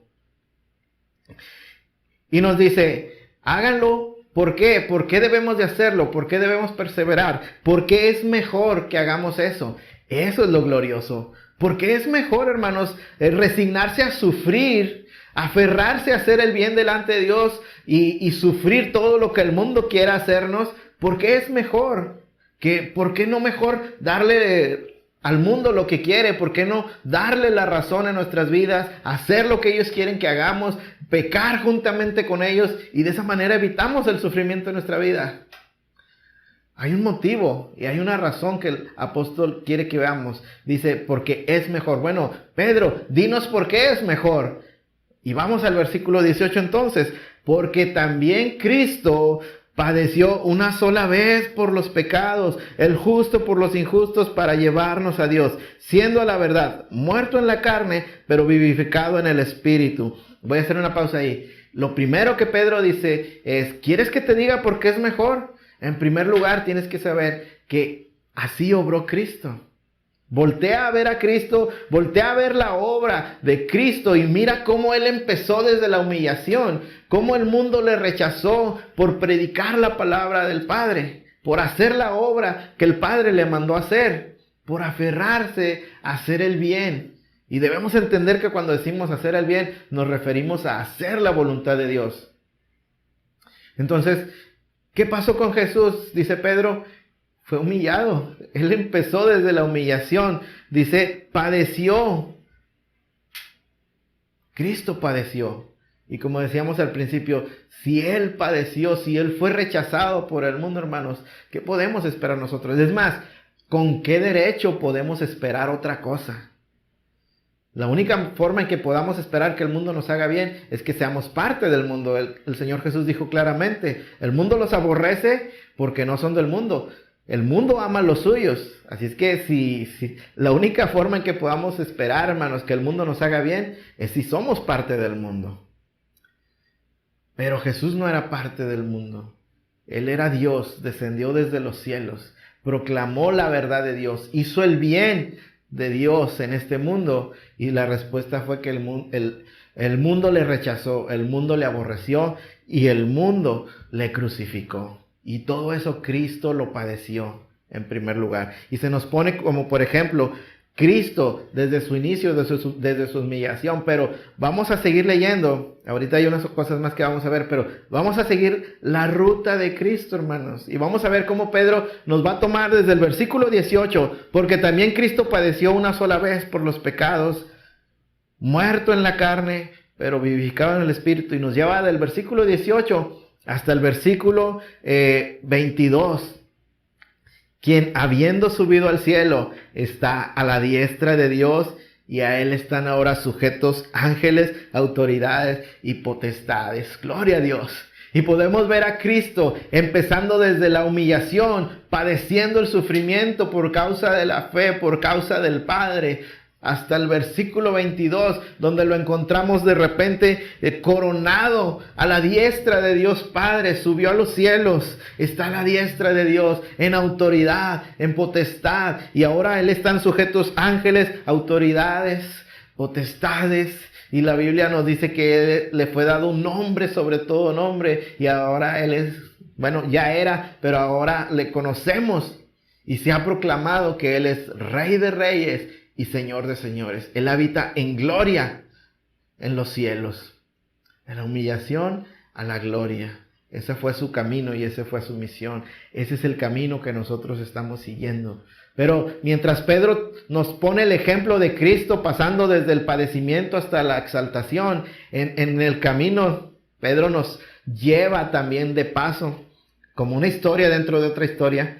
Y nos dice, háganlo. ¿Por qué? ¿Por qué debemos de hacerlo? ¿Por qué debemos perseverar? ¿Por qué es mejor que hagamos eso? Eso es lo glorioso. Porque es mejor, hermanos, resignarse a sufrir, aferrarse a hacer el bien delante de Dios y sufrir todo lo que el mundo quiera hacernos. Porque es mejor. ¿Por qué no mejor darle al mundo lo que quiere? ¿Por qué no darle la razón en nuestras vidas? Hacer lo que ellos quieren que hagamos, pecar juntamente con ellos, y de esa manera evitamos el sufrimiento en nuestra vida. Hay un motivo y hay una razón que el apóstol quiere que veamos. Dice, porque es mejor. Bueno, Pedro, dinos por qué es mejor. Y vamos al versículo 18 entonces. Porque también Cristo padeció una sola vez por los pecados, el justo por los injustos, para llevarnos a Dios, siendo a la verdad muerto en la carne, pero vivificado en el Espíritu. Voy a hacer una pausa ahí. Lo primero que Pedro dice es, ¿quieres que te diga por qué es mejor? En primer lugar, tienes que saber que así obró Cristo. Voltea a ver a Cristo, voltea a ver la obra de Cristo y mira cómo Él empezó desde la humillación, cómo el mundo le rechazó por predicar la palabra del Padre, por hacer la obra que el Padre le mandó a hacer, por aferrarse a hacer el bien. Y debemos entender que cuando decimos hacer el bien, nos referimos a hacer la voluntad de Dios. Entonces, ¿qué pasó con Jesús? Dice Pedro, fue humillado. Él empezó desde la humillación. Dice, padeció. Cristo padeció. Y como decíamos al principio, si Él padeció, si Él fue rechazado por el mundo, hermanos, ¿qué podemos esperar nosotros? Es más, ¿con qué derecho podemos esperar otra cosa? La única forma en que podamos esperar que el mundo nos haga bien es que seamos parte del mundo. El Señor Jesús dijo claramente, el mundo los aborrece porque no son del mundo. El mundo ama a los suyos. Así es que si la única forma en que podamos esperar, hermanos, que el mundo nos haga bien es si somos parte del mundo. Pero Jesús no era parte del mundo. Él era Dios, descendió desde los cielos, proclamó la verdad de Dios, hizo el bien de Dios en este mundo. Y la respuesta fue que el mundo le rechazó, el mundo le aborreció y el mundo le crucificó. Y todo eso Cristo lo padeció en primer lugar. Y se nos pone como, por ejemplo, Cristo desde su inicio, desde su humillación. Pero vamos a seguir leyendo. Ahorita hay unas cosas más que vamos a ver, pero vamos a seguir la ruta de Cristo, hermanos. Y vamos a ver cómo Pedro nos va a tomar desde el versículo 18. Porque también Cristo padeció una sola vez por los pecados, muerto en la carne, pero vivificado en el Espíritu. Y nos lleva del versículo 18 hasta el versículo 22. Quien habiendo subido al cielo está a la diestra de Dios, y a Él están ahora sujetos ángeles, autoridades y potestades. Gloria a Dios. Y podemos ver a Cristo empezando desde la humillación, padeciendo el sufrimiento por causa de la fe, por causa del Padre, hasta el versículo 22, donde lo encontramos de repente coronado a la diestra de Dios Padre. Subió a los cielos, está a la diestra de Dios en autoridad, en potestad, y ahora a Él están sujetos ángeles, autoridades, potestades. Y la Biblia nos dice que le fue dado un nombre sobre todo nombre, y ahora Él es, bueno, ya era, pero ahora le conocemos y se ha proclamado que Él es Rey de Reyes y Señor de señores. Él habita en gloria en los cielos, de la humillación a la gloria. Ese fue su camino y esa fue su misión. Ese es el camino que nosotros estamos siguiendo. Pero mientras Pedro nos pone el ejemplo de Cristo pasando desde el padecimiento hasta la exaltación, en el camino Pedro nos lleva también de paso, como una historia dentro de otra historia,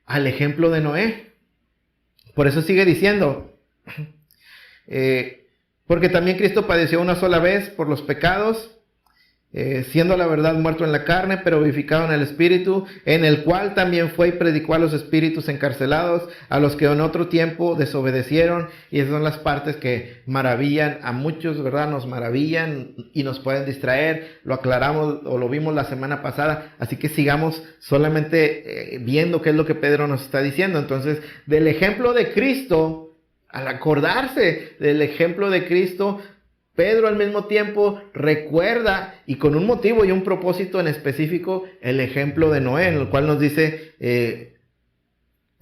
al ejemplo de Noé. Por eso sigue diciendo, porque también Cristo padeció una sola vez por los pecados, siendo la verdad muerto en la carne, pero vivificado en el Espíritu, en el cual también fue y predicó a los espíritus encarcelados, a los que en otro tiempo desobedecieron. Y esas son las partes que maravillan a muchos, ¿verdad? Nos maravillan y nos pueden distraer. Lo aclaramos o lo vimos la semana pasada, así que sigamos solamente viendo qué es lo que Pedro nos está diciendo. Entonces, del ejemplo de Cristo, al acordarse del ejemplo de Cristo, Pedro al mismo tiempo recuerda, y con un motivo y un propósito en específico, el ejemplo de Noé, en el cual nos dice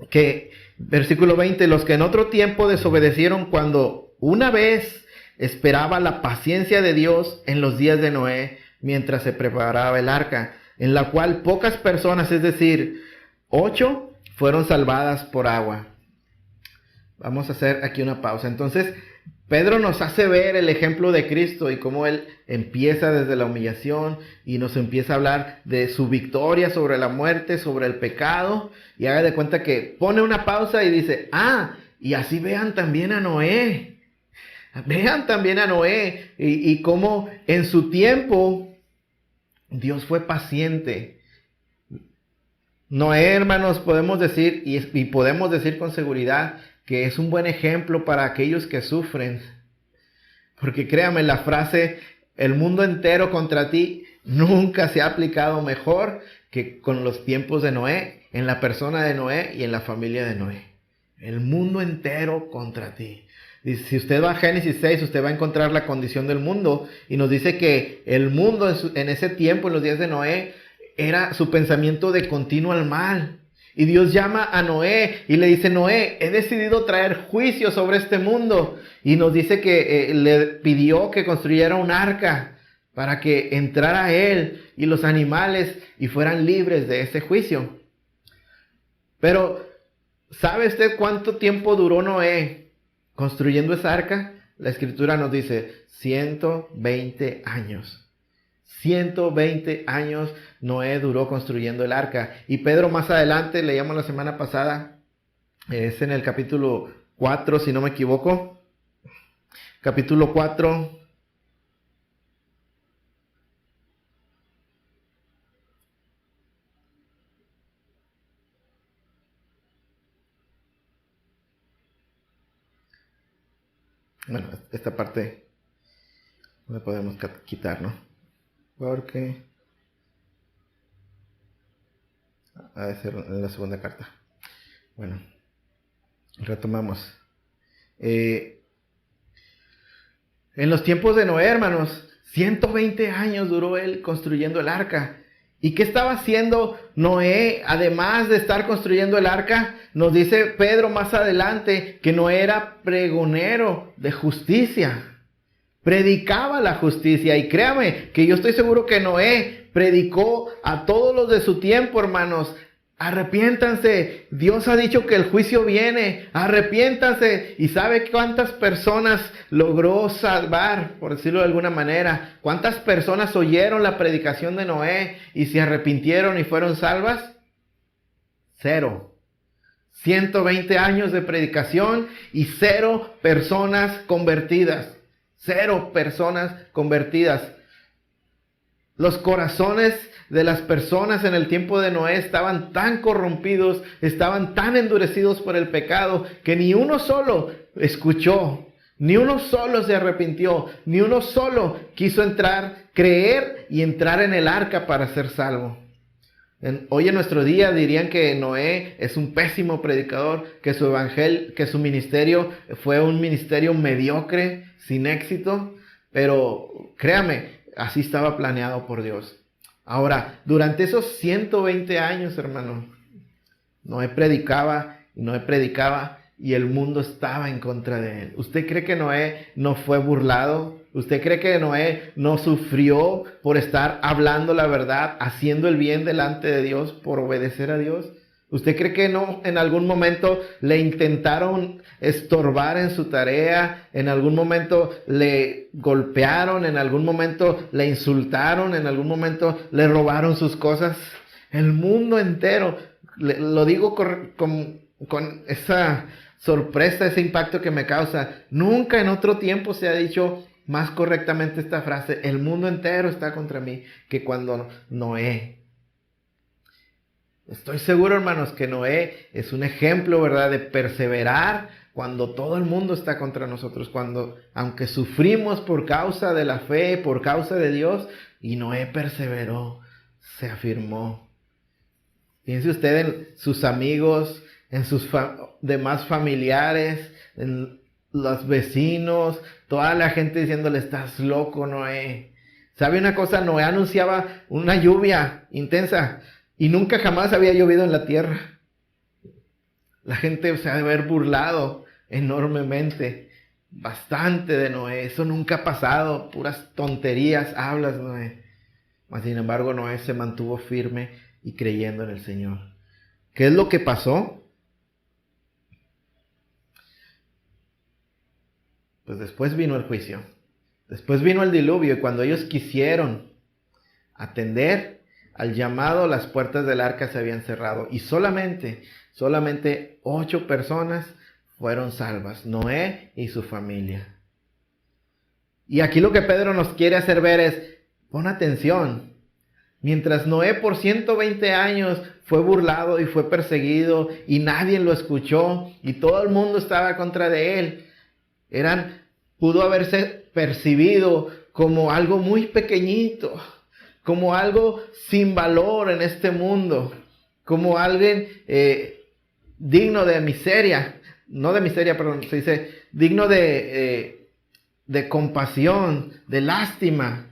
que, versículo 20, los que en otro tiempo desobedecieron cuando una vez esperaba la paciencia de Dios en los días de Noé, mientras se preparaba el arca, en la cual pocas personas, es decir, 8, fueron salvadas por agua. Vamos a hacer aquí una pausa. Entonces, Pedro nos hace ver el ejemplo de Cristo y cómo Él empieza desde la humillación y nos empieza a hablar de su victoria sobre la muerte, sobre el pecado. Y haga de cuenta que pone una pausa y dice, y así vean también a Noé. Vean también a Noé y cómo en su tiempo Dios fue paciente. Noé, hermanos, podemos decir y podemos decir con seguridad que es un buen ejemplo para aquellos que sufren. Porque créame, la frase, el mundo entero contra ti, nunca se ha aplicado mejor que con los tiempos de Noé, en la persona de Noé y en la familia de Noé. El mundo entero contra ti. Y si usted va a Génesis 6, usted va a encontrar la condición del mundo. Y nos dice que el mundo en ese tiempo, en los días de Noé, era su pensamiento de continuo al mal. Y Dios llama a Noé y le dice, Noé, he decidido traer juicio sobre este mundo. Y nos dice que le pidió que construyera un arca para que entrara él y los animales y fueran libres de ese juicio. Pero, ¿sabe usted cuánto tiempo duró Noé construyendo esa arca? La escritura nos dice 120 años. 120 años Noé duró construyendo el arca. Y Pedro más adelante, leíamos la semana pasada, es en el capítulo 4, si no me equivoco. Capítulo 4. Bueno, esta parte la podemos quitar, ¿no? Porque ha de ser en la segunda carta. Bueno, retomamos. En los tiempos de Noé, hermanos, 120 años duró él construyendo el arca. ¿Y qué estaba haciendo Noé? Además de estar construyendo el arca, nos dice Pedro más adelante que Noé era pregonero de justicia. Predicaba la justicia. Y créame que yo estoy seguro que Noé predicó a todos los de su tiempo, hermanos. Arrepiéntanse. Dios ha dicho que el juicio viene. Arrepiéntanse. ¿Y sabe cuántas personas logró salvar, por decirlo de alguna manera? ¿Cuántas personas oyeron la predicación de Noé y se arrepintieron y fueron salvas? 0. 120 años de predicación y 0 personas convertidas. 0 personas convertidas. Los corazones de las personas en el tiempo de Noé estaban tan corrompidos, estaban tan endurecidos por el pecado, que ni uno solo escuchó, ni uno solo se arrepintió, ni uno solo quiso entrar, creer y entrar en el arca para ser salvo. Hoy en nuestro día dirían que Noé es un pésimo predicador, que su evangelio, que su ministerio fue un ministerio mediocre, sin éxito, pero créame, así estaba planeado por Dios. Ahora, durante esos 120 años, hermano, Noé predicaba y el mundo estaba en contra de él. ¿Usted cree que Noé no fue burlado? ¿Usted cree que Noé no sufrió por estar hablando la verdad, haciendo el bien delante de Dios, por obedecer a Dios? ¿Usted cree que no en algún momento le intentaron estorbar en su tarea? ¿En algún momento le golpearon? ¿En algún momento le insultaron? ¿En algún momento le robaron sus cosas? El mundo entero, lo digo con esa sorpresa, ese impacto que me causa. Nunca en otro tiempo se ha dicho más correctamente esta frase: el mundo entero está contra mí, que cuando Noé. Estoy seguro, hermanos, que Noé es un ejemplo, ¿verdad?, de perseverar cuando todo el mundo está contra nosotros, cuando, aunque sufrimos por causa de la fe, por causa de Dios, y Noé perseveró, se afirmó. Piense usted en sus amigos, en sus demás familiares, en los vecinos, toda la gente diciéndole: estás loco, Noé. ¿Sabe una cosa? Noé anunciaba una lluvia intensa y nunca jamás había llovido en la tierra. La gente se ha de haber burlado enormemente, bastante de Noé. Eso nunca ha pasado, puras tonterías hablas, Noé. Mas sin embargo, Noé se mantuvo firme y creyendo en el Señor. ¿Qué es lo que pasó? pues después vino el juicio. Después vino el diluvio y cuando ellos quisieron atender al llamado, las puertas del arca se habían cerrado y solamente 8 personas fueron salvas, Noé y su familia. Y aquí lo que Pedro nos quiere hacer ver es, pon atención, mientras Noé por 120 años fue burlado y fue perseguido y nadie lo escuchó y todo el mundo estaba contra de él, pudo haberse percibido como algo muy pequeñito, como algo sin valor en este mundo, como alguien digno de miseria, no de miseria, perdón, se dice digno de compasión, de lástima.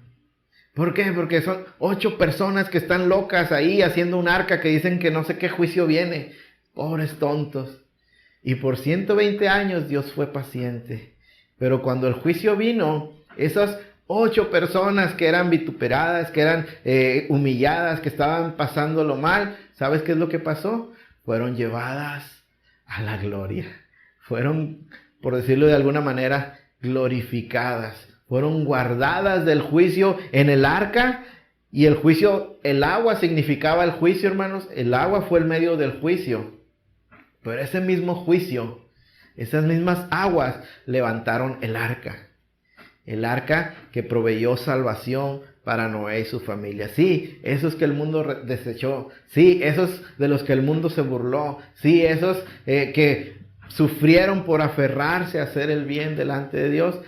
¿Por qué? Porque son 8 personas que están locas ahí haciendo un arca que dicen que no sé qué juicio viene. Pobres tontos. Y por 120 años Dios fue paciente. Pero cuando el juicio vino, esas 8 personas que eran vituperadas, que eran humilladas, que estaban pasándolo mal, ¿sabes qué es lo que pasó? Fueron llevadas a la gloria. Fueron, por decirlo de alguna manera, glorificadas. Fueron guardadas del juicio en el arca. Y el juicio, el agua significaba el juicio, hermanos. El agua fue el medio del juicio. Pero ese mismo juicio, esas mismas aguas levantaron el arca. El arca que proveyó salvación para Noé y su familia. Sí, esos que el mundo desechó. Sí, esos de los que el mundo se burló. Sí, esos que sufrieron por aferrarse a hacer el bien delante de Dios.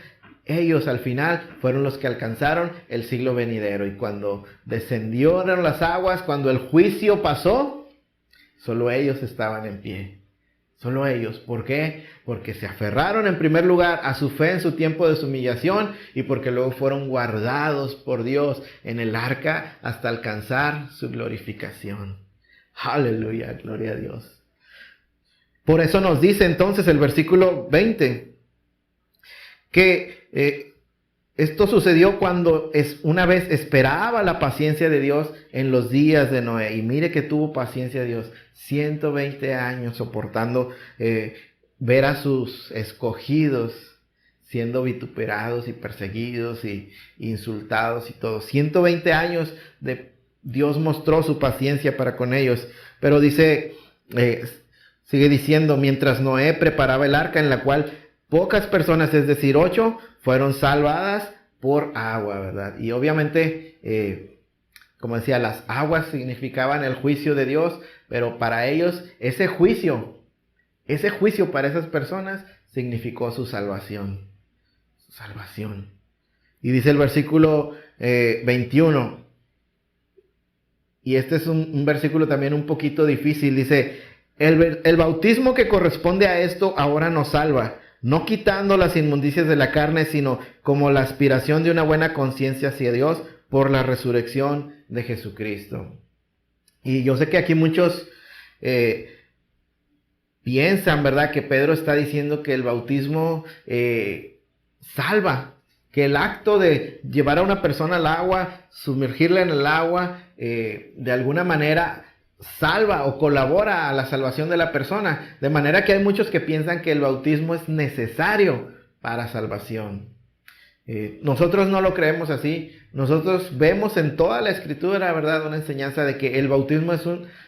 Ellos al final fueron los que alcanzaron el siglo venidero. Y cuando descendieron las aguas, cuando el juicio pasó, solo ellos estaban en pie. Solo ellos. ¿Por qué? Porque se aferraron en primer lugar a su fe en su tiempo de su humillación y porque luego fueron guardados por Dios en el arca hasta alcanzar su glorificación. Aleluya, gloria a Dios. Por eso nos dice entonces el versículo 20 que esto sucedió cuando una vez esperaba la paciencia de Dios en los días de Noé. Y mire que tuvo paciencia Dios. 120 años soportando ver a sus escogidos siendo vituperados y perseguidos y insultados y todo. 120 años Dios mostró su paciencia para con ellos. Pero dice, sigue diciendo, mientras Noé preparaba el arca en la cual pocas personas, es decir, 8, fueron salvadas por agua, ¿verdad? Y obviamente, como decía, las aguas significaban el juicio de Dios, pero para ellos ese juicio para esas personas significó su salvación. Su salvación. Y dice el versículo 21, y este es un versículo también un poquito difícil, dice, el bautismo que corresponde a esto ahora nos salva, no quitando las inmundicias de la carne, sino como la aspiración de una buena conciencia hacia Dios por la resurrección de Jesucristo. Y yo sé que aquí muchos piensan, ¿verdad?, que Pedro está diciendo que el bautismo salva, que el acto de llevar a una persona al agua, sumergirla en el agua, de alguna manera salva o colabora a la salvación de la persona. De manera que hay muchos que piensan que el bautismo es necesario para salvación. Nosotros no lo creemos así. Nosotros vemos en toda la escritura, ¿verdad?, una enseñanza de que el bautismo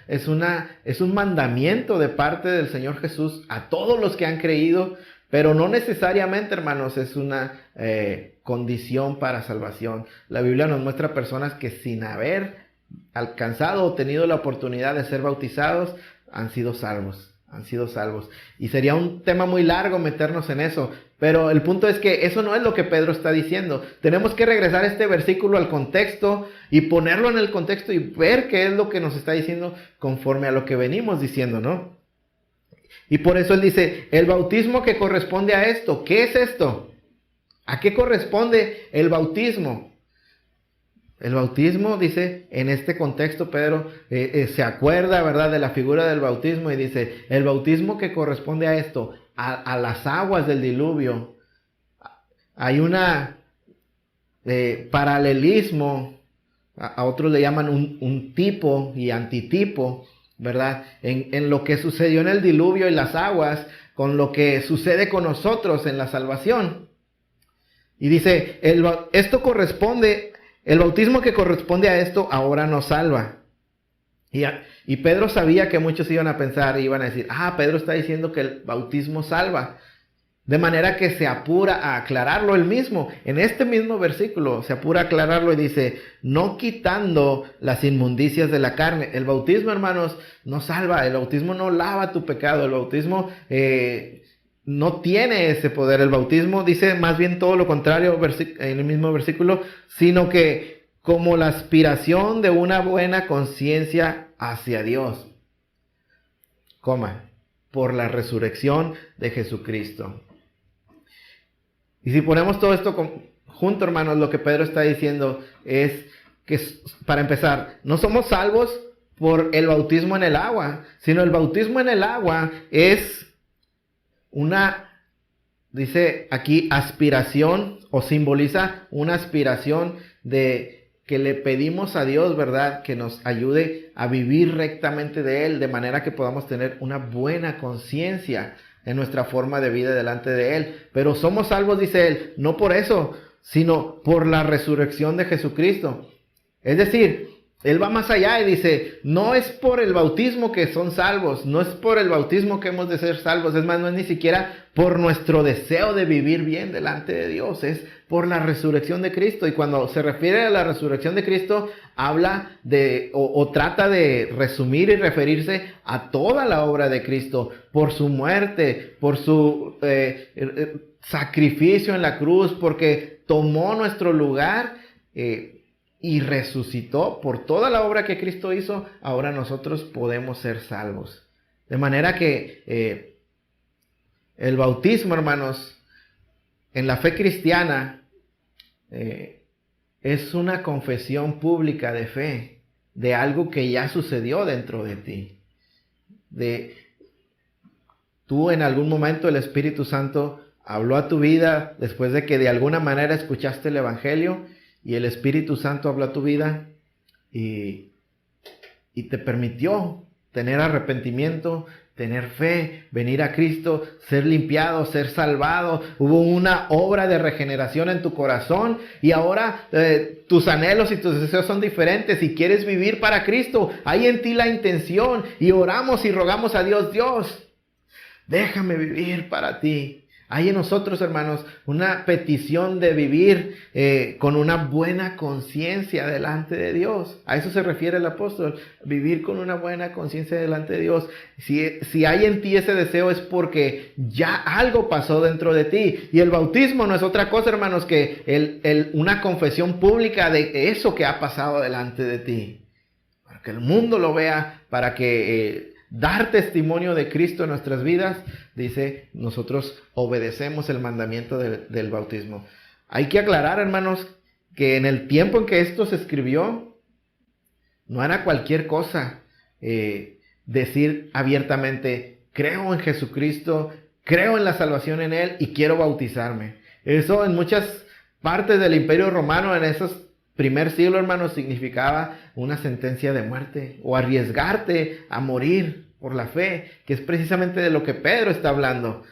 es un mandamiento de parte del Señor Jesús a todos los que han creído, pero no necesariamente, hermanos, es una condición para salvación. La Biblia nos muestra personas que sin haber alcanzado o tenido la oportunidad de ser bautizados han sido salvos. Y sería un tema muy largo meternos en eso, pero el punto es que eso no es lo que Pedro está diciendo. Tenemos que regresar este versículo al contexto y ponerlo en el contexto y ver qué es lo que nos está diciendo conforme a lo que venimos diciendo, ¿no? Y por eso él dice, el bautismo que corresponde a esto, ¿qué es esto? ¿A qué corresponde el bautismo? El bautismo, dice, en este contexto Pedro se acuerda, ¿verdad?, de la figura del bautismo y dice, el bautismo que corresponde a esto, a las aguas del diluvio. Hay una paralelismo, a otros le llaman un tipo y antitipo, ¿verdad?, en lo que sucedió en el diluvio y las aguas, con lo que sucede con nosotros en la salvación. Y dice, el bautismo que corresponde a esto ahora nos salva. Y Pedro sabía que muchos iban a pensar, iban a decir, Pedro está diciendo que el bautismo salva. De manera que se apura a aclararlo él mismo. En este mismo versículo se apura a aclararlo y dice, no quitando las inmundicias de la carne. El bautismo, hermanos, no salva. El bautismo no lava tu pecado. El bautismo no tiene ese poder. El bautismo dice más bien todo lo contrario en el mismo versículo, sino que como la aspiración de una buena conciencia hacia Dios. Por la resurrección de Jesucristo. Y si ponemos todo esto junto, hermanos, lo que Pedro está diciendo es que, para empezar, no somos salvos por el bautismo en el agua, sino el bautismo en el agua es dice aquí, aspiración, o simboliza una aspiración de que le pedimos a Dios, ¿verdad?, que nos ayude a vivir rectamente de Él, de manera que podamos tener una buena conciencia en nuestra forma de vida delante de Él. Pero somos salvos, dice Él, no por eso, sino por la resurrección de Jesucristo. Es decir, Él va más allá y dice, no es por el bautismo que son salvos, no es por el bautismo que hemos de ser salvos, es más, no es ni siquiera por nuestro deseo de vivir bien delante de Dios, es por la resurrección de Cristo. Y cuando se refiere a la resurrección de Cristo, habla o trata de resumir y referirse a toda la obra de Cristo, por su muerte, por su sacrificio en la cruz, porque tomó nuestro lugar, y resucitó. Por toda la obra que Cristo hizo, ahora nosotros podemos ser salvos. De manera que el bautismo, hermanos, en la fe cristiana, es una confesión pública de fe, de algo que ya sucedió dentro de ti. Tú en algún momento el Espíritu Santo habló a tu vida después de que de alguna manera escuchaste el Evangelio, y el Espíritu Santo habló a tu vida y te permitió tener arrepentimiento, tener fe, venir a Cristo, ser limpiado, ser salvado. Hubo una obra de regeneración en tu corazón y ahora tus anhelos y tus deseos son diferentes y quieres vivir para Cristo. Hay en ti la intención y oramos y rogamos a Dios, déjame vivir para ti. Hay en nosotros, hermanos, una petición de vivir con una buena conciencia delante de Dios. A eso se refiere el apóstol, vivir con una buena conciencia delante de Dios. Si hay en ti ese deseo es ya algo pasó dentro de ti. Y el bautismo no es otra cosa, hermanos, que una confesión pública de eso que ha pasado delante de ti. Para que el mundo lo vea, para que dar testimonio de Cristo en nuestras vidas, dice, nosotros obedecemos el mandamiento del bautismo. Hay que aclarar, hermanos, que en el tiempo en que esto se escribió, no era cualquier cosa decir abiertamente, creo en Jesucristo, creo en la salvación en Él y quiero bautizarme. Eso en muchas partes del Imperio Romano, en esos primer siglo, hermanos, significaba una sentencia de muerte o arriesgarte a morir por la fe, que es precisamente de lo que Pedro está hablando,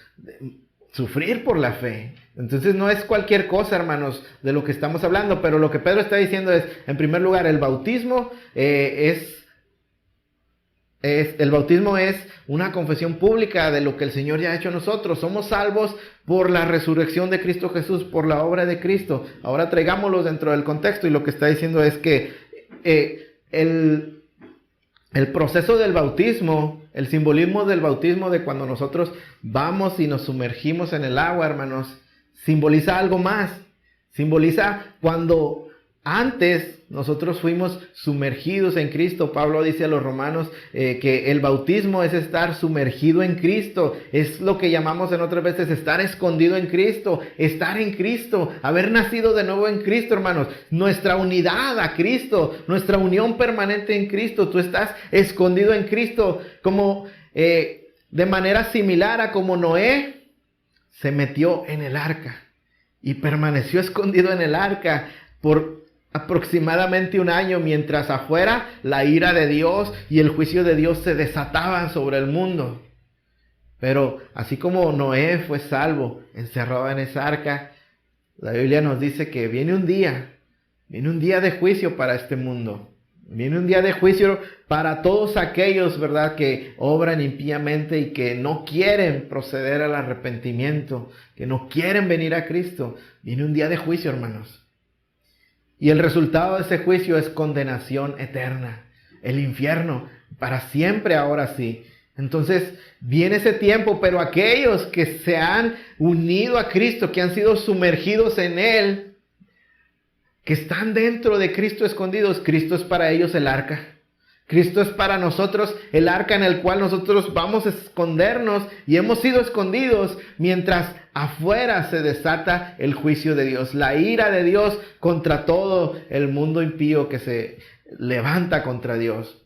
sufrir por la fe. Entonces no es cualquier cosa, hermanos, de lo que estamos hablando, pero lo que Pedro está diciendo es, en primer lugar, el bautismo es una confesión pública de lo que el Señor ya ha hecho a nosotros. Somos salvos por la resurrección de Cristo Jesús, por la obra de Cristo. Ahora traigámoslo dentro del contexto, y lo que está diciendo es que el proceso del bautismo, el simbolismo del bautismo, de cuando nosotros vamos y nos sumergimos en el agua, hermanos, simboliza algo más. Simboliza cuando antes nosotros fuimos sumergidos en Cristo. Pablo dice a los romanos que el bautismo es estar sumergido en Cristo. Es lo que llamamos en otras veces estar escondido en Cristo, estar en Cristo, haber nacido de nuevo en Cristo, hermanos. Nuestra unidad a Cristo, nuestra unión permanente en Cristo. Tú estás escondido en Cristo, como de manera similar a como Noé se metió en el arca y permaneció escondido en el arca por aproximadamente un año, mientras afuera la ira de Dios y el juicio de Dios se desataban sobre el mundo. Pero así como Noé fue salvo, encerrado en esa arca, La Biblia nos dice que viene un día de juicio para este mundo. Viene un día de juicio para todos aquellos, ¿verdad?, que obran impíamente y que no quieren proceder al arrepentimiento, que no quieren venir a Cristo. Viene un día de juicio, hermanos. Y el resultado de ese juicio es condenación eterna, el infierno, para siempre ahora sí. Entonces viene ese tiempo, pero aquellos que se han unido a Cristo, que han sido sumergidos en Él, que están dentro de Cristo escondidos, Cristo es para ellos el arca. Cristo es para nosotros el arca en el cual nosotros vamos a escondernos y hemos sido escondidos mientras afuera se desata el juicio de Dios, la ira de Dios contra todo el mundo impío que se levanta contra Dios.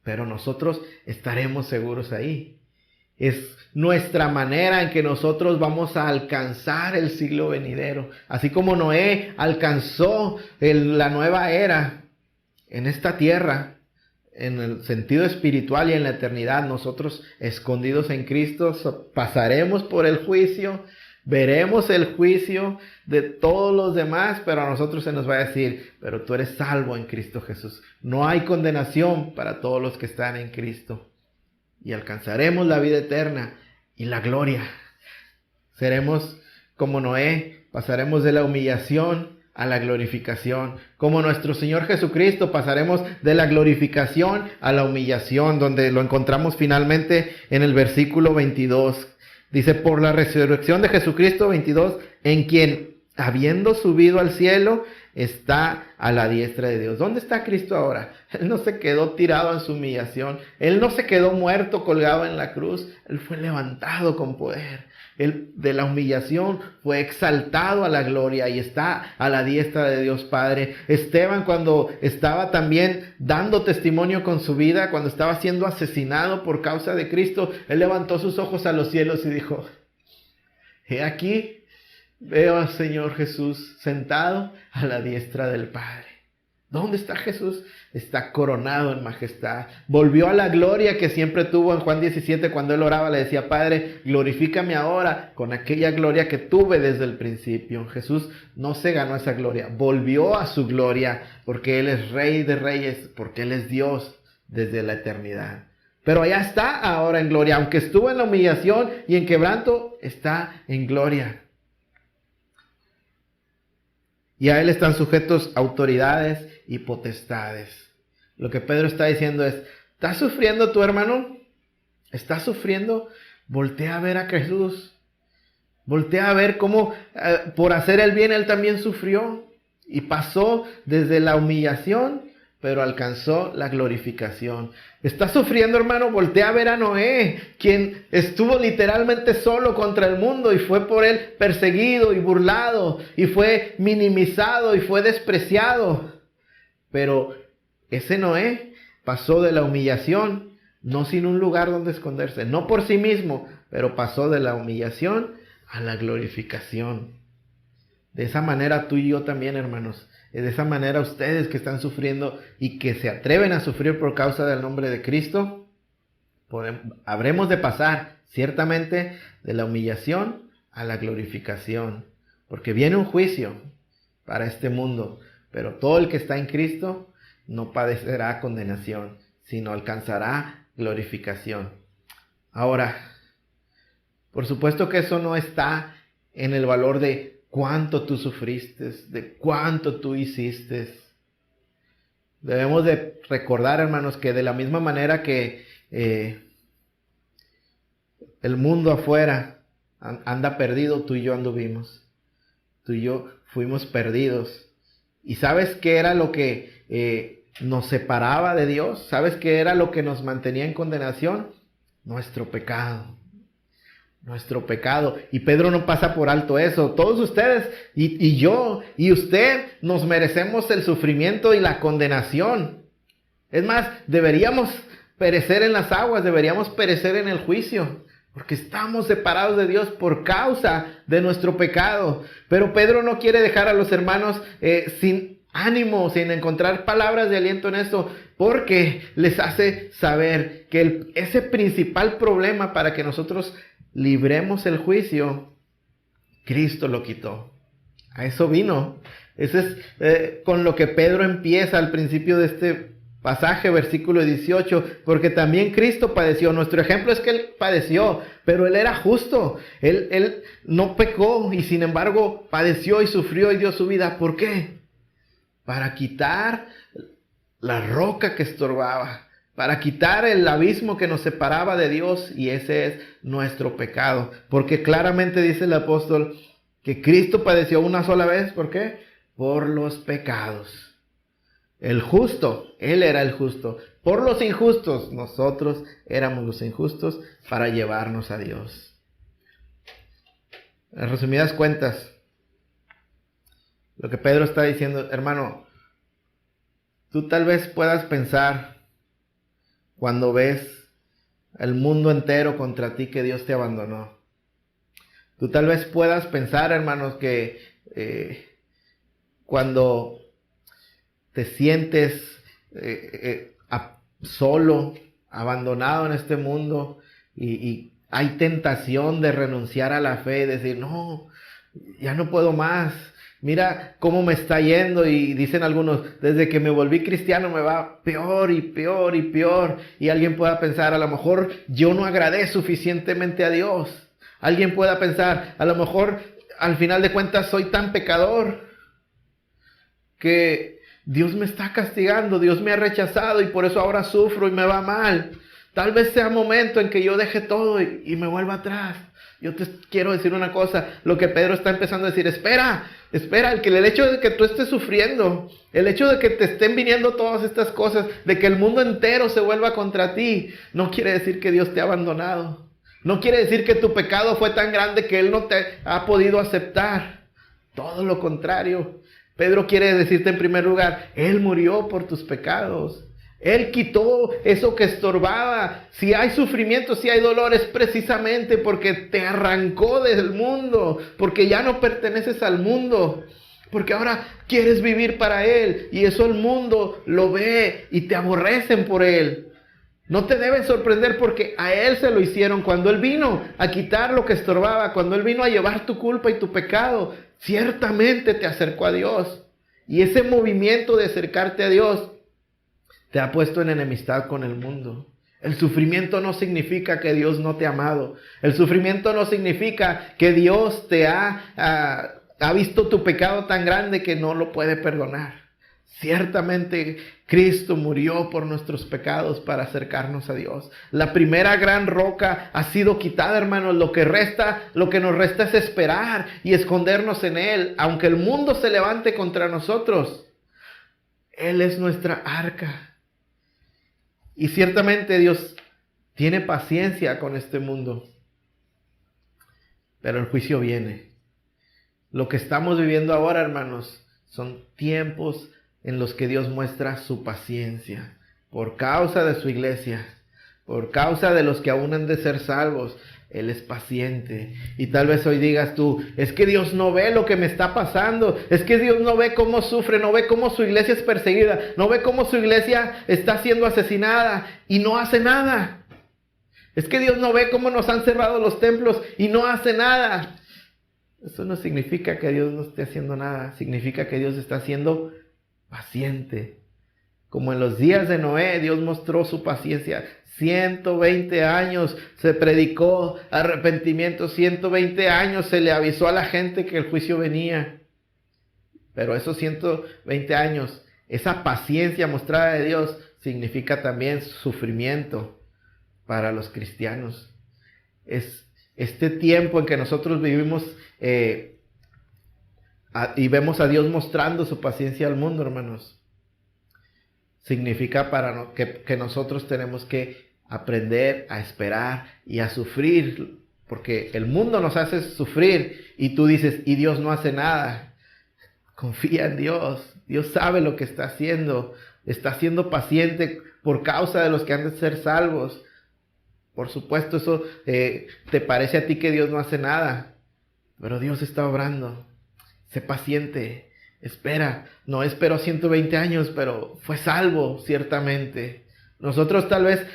Pero nosotros estaremos seguros ahí. Es nuestra manera en que nosotros vamos a alcanzar el siglo venidero. Así como Noé alcanzó la nueva era en esta tierra, en el sentido espiritual y en la eternidad, nosotros escondidos en Cristo pasaremos por el juicio, veremos el juicio de todos los demás, pero a nosotros se nos va a decir, pero tú eres salvo en Cristo Jesús. No hay condenación para todos los que están en Cristo. Y alcanzaremos la vida eterna y la gloria. Seremos como Noé, pasaremos de la humillación a la glorificación. Como nuestro Señor Jesucristo, pasaremos de la glorificación a la humillación, donde lo encontramos finalmente en el versículo 22. Dice, por la resurrección de Jesucristo, 22, en quien, habiendo subido al cielo, está a la diestra de Dios. ¿Dónde está Cristo ahora? Él no se quedó tirado en su humillación. Él no se quedó muerto colgado en la cruz. Él fue levantado con poder. Él de la humillación fue exaltado a la gloria y está a la diestra de Dios Padre. Esteban, cuando estaba también dando testimonio con su vida, cuando estaba siendo asesinado por causa de Cristo, él levantó sus ojos a los cielos y dijo, he aquí, veo al Señor Jesús sentado a la diestra del Padre. ¿Dónde está Jesús? Está coronado en majestad. Volvió a la gloria que siempre tuvo en Juan 17 cuando él oraba. Le decía, Padre, glorifícame ahora con aquella gloria que tuve desde el principio. Jesús no se ganó esa gloria. Volvió a su gloria porque Él es Rey de Reyes, porque Él es Dios desde la eternidad. Pero allá está ahora en gloria. Aunque estuvo en la humillación y en quebranto, está en gloria. Y a Él están sujetos autoridades y potestades. Lo que Pedro está diciendo es, ¿estás sufriendo tu hermano? ¿Estás sufriendo? Voltea a ver a Jesús. Voltea a ver cómo por hacer el bien Él también sufrió. Y pasó desde la humillación, pero alcanzó la glorificación. ¿Estás sufriendo, hermano? Voltea a ver a Noé, quien estuvo literalmente solo contra el mundo y fue por él perseguido y burlado y fue minimizado y fue despreciado. Pero ese Noé pasó de la humillación, no sin un lugar donde esconderse, no por sí mismo, pero pasó de la humillación a la glorificación. De esa manera tú y yo también, hermanos. De esa manera ustedes que están sufriendo y que se atreven a sufrir por causa del nombre de Cristo, habremos de pasar ciertamente de la humillación a la glorificación. Porque viene un juicio para este mundo, pero todo el que está en Cristo no padecerá condenación, sino alcanzará glorificación. Ahora, por supuesto que eso no está en el valor de cuánto tú sufriste, de cuánto tú hiciste. Debemos de recordar, hermanos, que de la misma manera que el mundo afuera anda perdido, tú y yo anduvimos. Tú y yo fuimos perdidos. ¿Y sabes qué era lo que nos separaba de Dios? ¿Sabes qué era lo que nos mantenía en condenación? Nuestro pecado. Nuestro pecado. Y Pedro no pasa por alto eso. Todos ustedes y yo y usted nos merecemos el sufrimiento y la condenación. Es más, deberíamos perecer en las aguas, deberíamos perecer en el juicio, porque estamos separados de Dios por causa de nuestro pecado. Pero Pedro no quiere dejar a los hermanos sin ánimo, sin encontrar palabras de aliento en esto, porque les hace saber que ese principal problema para que nosotros libremos el juicio, Cristo lo quitó. A eso vino. Ese es con lo que Pedro empieza al principio de este pasaje, versículo 18, porque también Cristo padeció. Nuestro ejemplo es que Él padeció, pero Él era justo. Él no pecó y sin embargo padeció y sufrió y dio su vida. ¿Por qué? Para quitar la roca que estorbaba, para quitar el abismo que nos separaba de Dios, y ese es nuestro pecado. Porque claramente dice el apóstol que Cristo padeció una sola vez. ¿Por qué? Por los pecados. El justo, Él era el justo. Por los injustos, nosotros éramos los injustos para llevarnos a Dios. En resumidas cuentas, lo que Pedro está diciendo, hermano, tú tal vez puedas pensar cuando ves el mundo entero contra ti que Dios te abandonó. Tú tal vez puedas pensar, hermanos, que cuando te sientes solo, abandonado en este mundo y hay tentación de renunciar a la fe y decir, no, ya no puedo más. Mira cómo me está yendo, y dicen algunos, desde que me volví cristiano me va peor y peor y peor. Y alguien pueda pensar, a lo mejor yo no agradé suficientemente a Dios. Alguien pueda pensar, a lo mejor al final de cuentas soy tan pecador que Dios me está castigando, Dios me ha rechazado y por eso ahora sufro y me va mal. Tal vez sea momento en que yo deje todo y me vuelva atrás. Yo te quiero decir una cosa, lo que Pedro está empezando a decir, espera, el hecho de que tú estés sufriendo, el hecho de que te estén viniendo todas estas cosas, de que el mundo entero se vuelva contra ti, no quiere decir que Dios te ha abandonado. No quiere decir que tu pecado fue tan grande que Él no te ha podido aceptar. Todo lo contrario. Pedro quiere decirte en primer lugar, Él murió por tus pecados. Él quitó eso que estorbaba. Si hay sufrimiento, si hay dolor, es precisamente porque te arrancó del mundo, porque ya no perteneces al mundo, porque ahora quieres vivir para Él, y eso el mundo lo ve y te aborrecen por Él. No te debe sorprender, porque a Él se lo hicieron cuando Él vino a quitar lo que estorbaba, cuando Él vino a llevar tu culpa y tu pecado. Ciertamente te acercó a Dios, y ese movimiento de acercarte a Dios te ha puesto en enemistad con el mundo. El sufrimiento no significa que Dios no te ha amado. El sufrimiento no significa que Dios te ha visto tu pecado tan grande que no lo puede perdonar. Ciertamente Cristo murió por nuestros pecados para acercarnos a Dios. La primera gran roca ha sido quitada, hermanos. Lo que nos resta es esperar y escondernos en Él. Aunque el mundo se levante contra nosotros, Él es nuestra arca. Y ciertamente Dios tiene paciencia con este mundo, pero el juicio viene. Lo que estamos viviendo ahora, hermanos, son tiempos en los que Dios muestra su paciencia por causa de su iglesia, por causa de los que aún han de ser salvos. Él es paciente. Y tal vez hoy digas tú, es que Dios no ve lo que me está pasando, es que Dios no ve cómo sufre, no ve cómo su iglesia es perseguida, no ve cómo su iglesia está siendo asesinada y no hace nada. Es que Dios no ve cómo nos han cerrado los templos y no hace nada. Eso no significa que Dios no esté haciendo nada, significa que Dios está siendo paciente. Como en los días de Noé, Dios mostró su paciencia. 120 años se predicó arrepentimiento, 120 años se le avisó a la gente que el juicio venía. Pero esos 120 años, esa paciencia mostrada de Dios, significa también sufrimiento para los cristianos. Es este tiempo en que nosotros vivimos y vemos a Dios mostrando su paciencia al mundo, hermanos. Significa que nosotros tenemos que aprender a esperar y a sufrir, porque el mundo nos hace sufrir y tú dices, y Dios no hace nada. Confía en Dios. Dios sabe lo que está haciendo paciente por causa de los que han de ser salvos. Por supuesto, eso te parece a ti que Dios no hace nada, pero Dios está obrando. Sé paciente. Espera, no esperó 120 años, pero fue salvo, ciertamente. Nosotros tal vez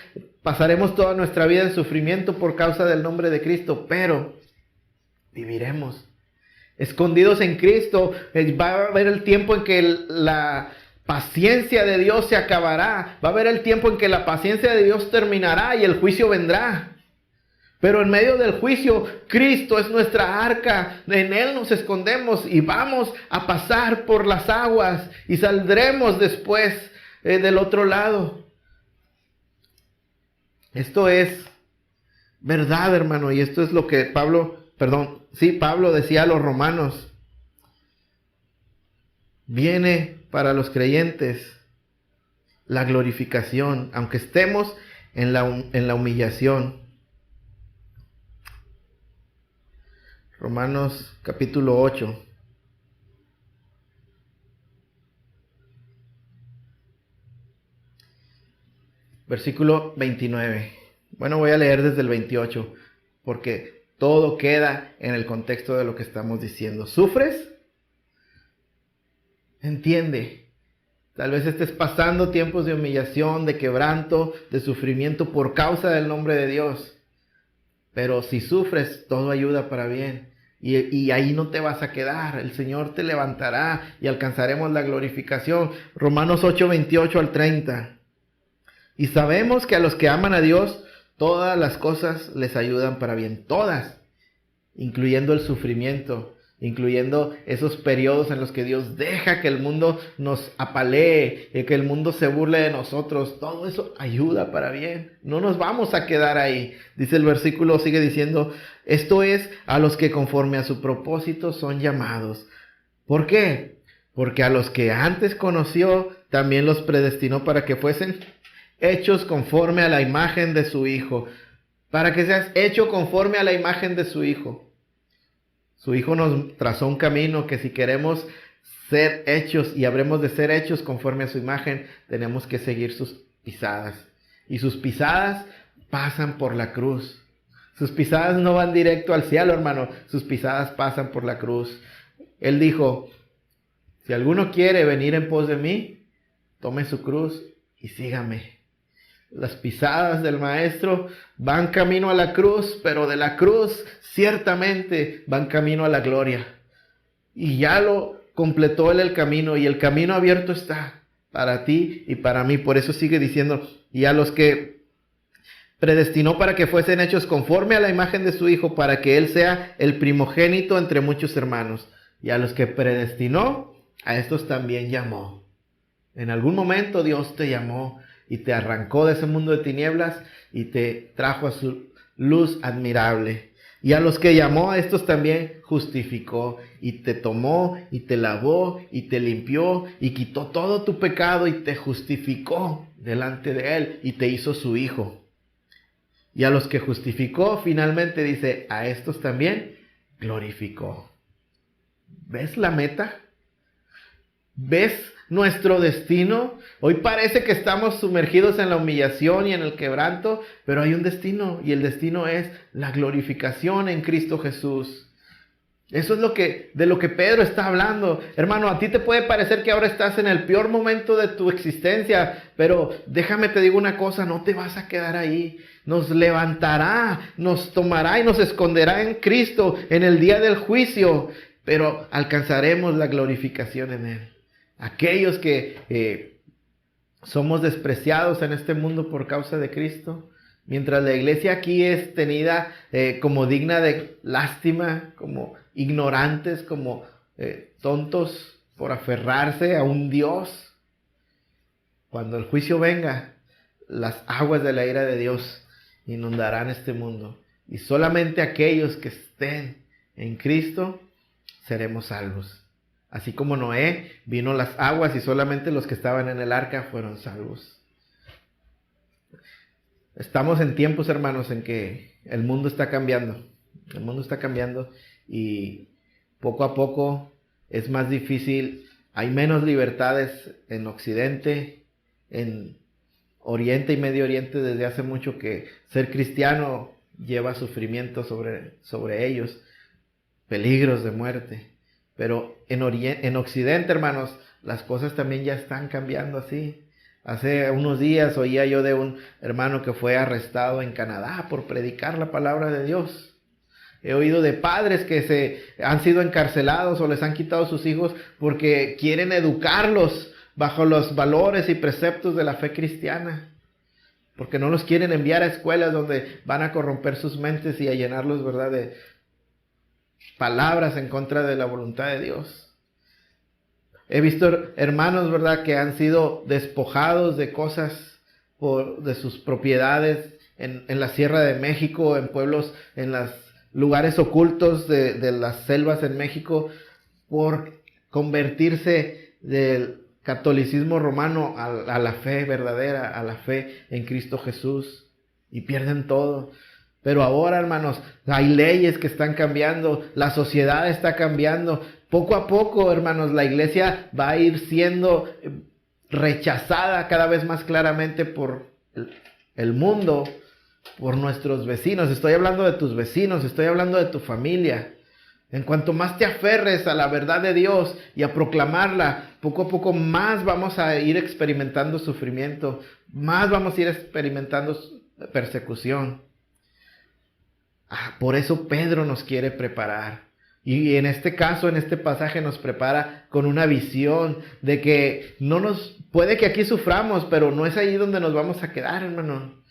pasaremos toda nuestra vida en sufrimiento por causa del nombre de Cristo, pero viviremos. escondidos en Cristo. Va a haber el tiempo en que la paciencia de Dios se acabará. Va a haber el tiempo en que la paciencia de Dios terminará y el juicio vendrá. Pero en medio del juicio, Cristo es nuestra arca. En Él nos escondemos y vamos a pasar por las aguas y saldremos después del otro lado. Esto es verdad, hermano, y esto es lo que Pablo decía a los romanos. Viene para los creyentes la glorificación, aunque estemos en la humillación. Romanos capítulo 8. Versículo 29. Bueno, voy a leer desde el 28, porque todo queda en el contexto de lo que estamos diciendo. ¿Sufres? Entiende. Tal vez estés pasando tiempos de humillación, de quebranto, de sufrimiento por causa del nombre de Dios. Pero si sufres, todo ayuda para bien. Y ahí no te vas a quedar. El Señor te levantará y alcanzaremos la glorificación. Romanos 8, 28 al 30. Y sabemos que a los que aman a Dios, todas las cosas les ayudan para bien. Todas. Incluyendo el sufrimiento. Incluyendo esos periodos en los que Dios deja que el mundo nos apalee, que el mundo se burle de nosotros. Todo eso ayuda para bien. No nos vamos a quedar ahí. Dice el versículo, sigue diciendo, esto es a los que conforme a su propósito son llamados. ¿Por qué? Porque a los que antes conoció, también los predestinó para que fuesen hechos conforme a la imagen de su Hijo. Para que seas hecho conforme a la imagen de su Hijo. Su Hijo nos trazó un camino que si queremos ser hechos y habremos de ser hechos conforme a su imagen, tenemos que seguir sus pisadas. Y sus pisadas pasan por la cruz. Sus pisadas no van directo al cielo, hermano. Sus pisadas pasan por la cruz. Él dijo, si alguno quiere venir en pos de mí, tome su cruz y sígame. Las pisadas del Maestro van camino a la cruz, pero de la cruz ciertamente van camino a la gloria. Y ya lo completó Él el camino, y el camino abierto está para ti y para mí. Por eso sigue diciendo, y a los que predestinó para que fuesen hechos conforme a la imagen de su Hijo, para que Él sea el primogénito entre muchos hermanos. Y a los que predestinó, a estos también llamó. En algún momento Dios te llamó y te arrancó de ese mundo de tinieblas y te trajo a su luz admirable. Y a los que llamó, a estos también justificó, y te tomó, y te lavó, y te limpió, y quitó todo tu pecado, y te justificó delante de Él, y te hizo su hijo. Y a los que justificó, finalmente dice, a estos también glorificó. ¿Ves la meta? ¿Ves nuestro destino? Hoy parece que estamos sumergidos en la humillación y en el quebranto, pero hay un destino, y el destino es la glorificación en Cristo Jesús. Eso es de lo que Pedro está hablando. Hermano, a ti te puede parecer que ahora estás en el peor momento de tu existencia, pero déjame te digo una cosa, no te vas a quedar ahí. Nos levantará, nos tomará y nos esconderá en Cristo en el día del juicio, pero alcanzaremos la glorificación en Él. Aquellos que somos despreciados en este mundo por causa de Cristo, mientras la iglesia aquí es tenida como digna de lástima, como ignorantes, como tontos por aferrarse a un Dios, cuando el juicio venga, las aguas de la ira de Dios inundarán este mundo. Y solamente aquellos que estén en Cristo seremos salvos. Así como Noé vino las aguas y solamente los que estaban en el arca fueron salvos. Estamos en tiempos, hermanos, en que el mundo está cambiando. El mundo está cambiando y poco a poco es más difícil. Hay menos libertades en Occidente, en Oriente y Medio Oriente desde hace mucho, que ser cristiano lleva sufrimiento sobre ellos, peligros de muerte. Pero en Occidente, hermanos, las cosas también ya están cambiando así. Hace unos días oía yo de un hermano que fue arrestado en Canadá por predicar la palabra de Dios. He oído de padres que se han sido encarcelados o les han quitado sus hijos porque quieren educarlos bajo los valores y preceptos de la fe cristiana. Porque no los quieren enviar a escuelas donde van a corromper sus mentes y a llenarlos, ¿verdad?, de palabras en contra de la voluntad de Dios. He visto hermanos, ¿verdad?, que han sido despojados de cosas, de sus propiedades en la Sierra de México, en pueblos, en los lugares ocultos de las selvas en México, por convertirse del catolicismo romano a la fe verdadera, a la fe en Cristo Jesús, y pierden todo. Pero ahora, hermanos, hay leyes que están cambiando, la sociedad está cambiando. Poco a poco, hermanos, la iglesia va a ir siendo rechazada cada vez más claramente por el mundo, por nuestros vecinos. Estoy hablando de tus vecinos, estoy hablando de tu familia. En cuanto más te aferres a la verdad de Dios y a proclamarla, poco a poco más vamos a ir experimentando sufrimiento, más vamos a ir experimentando persecución. Por eso Pedro nos quiere preparar. Y en este caso, en este pasaje, nos prepara con una visión de que puede que aquí suframos, pero no es ahí donde nos vamos a quedar, hermano.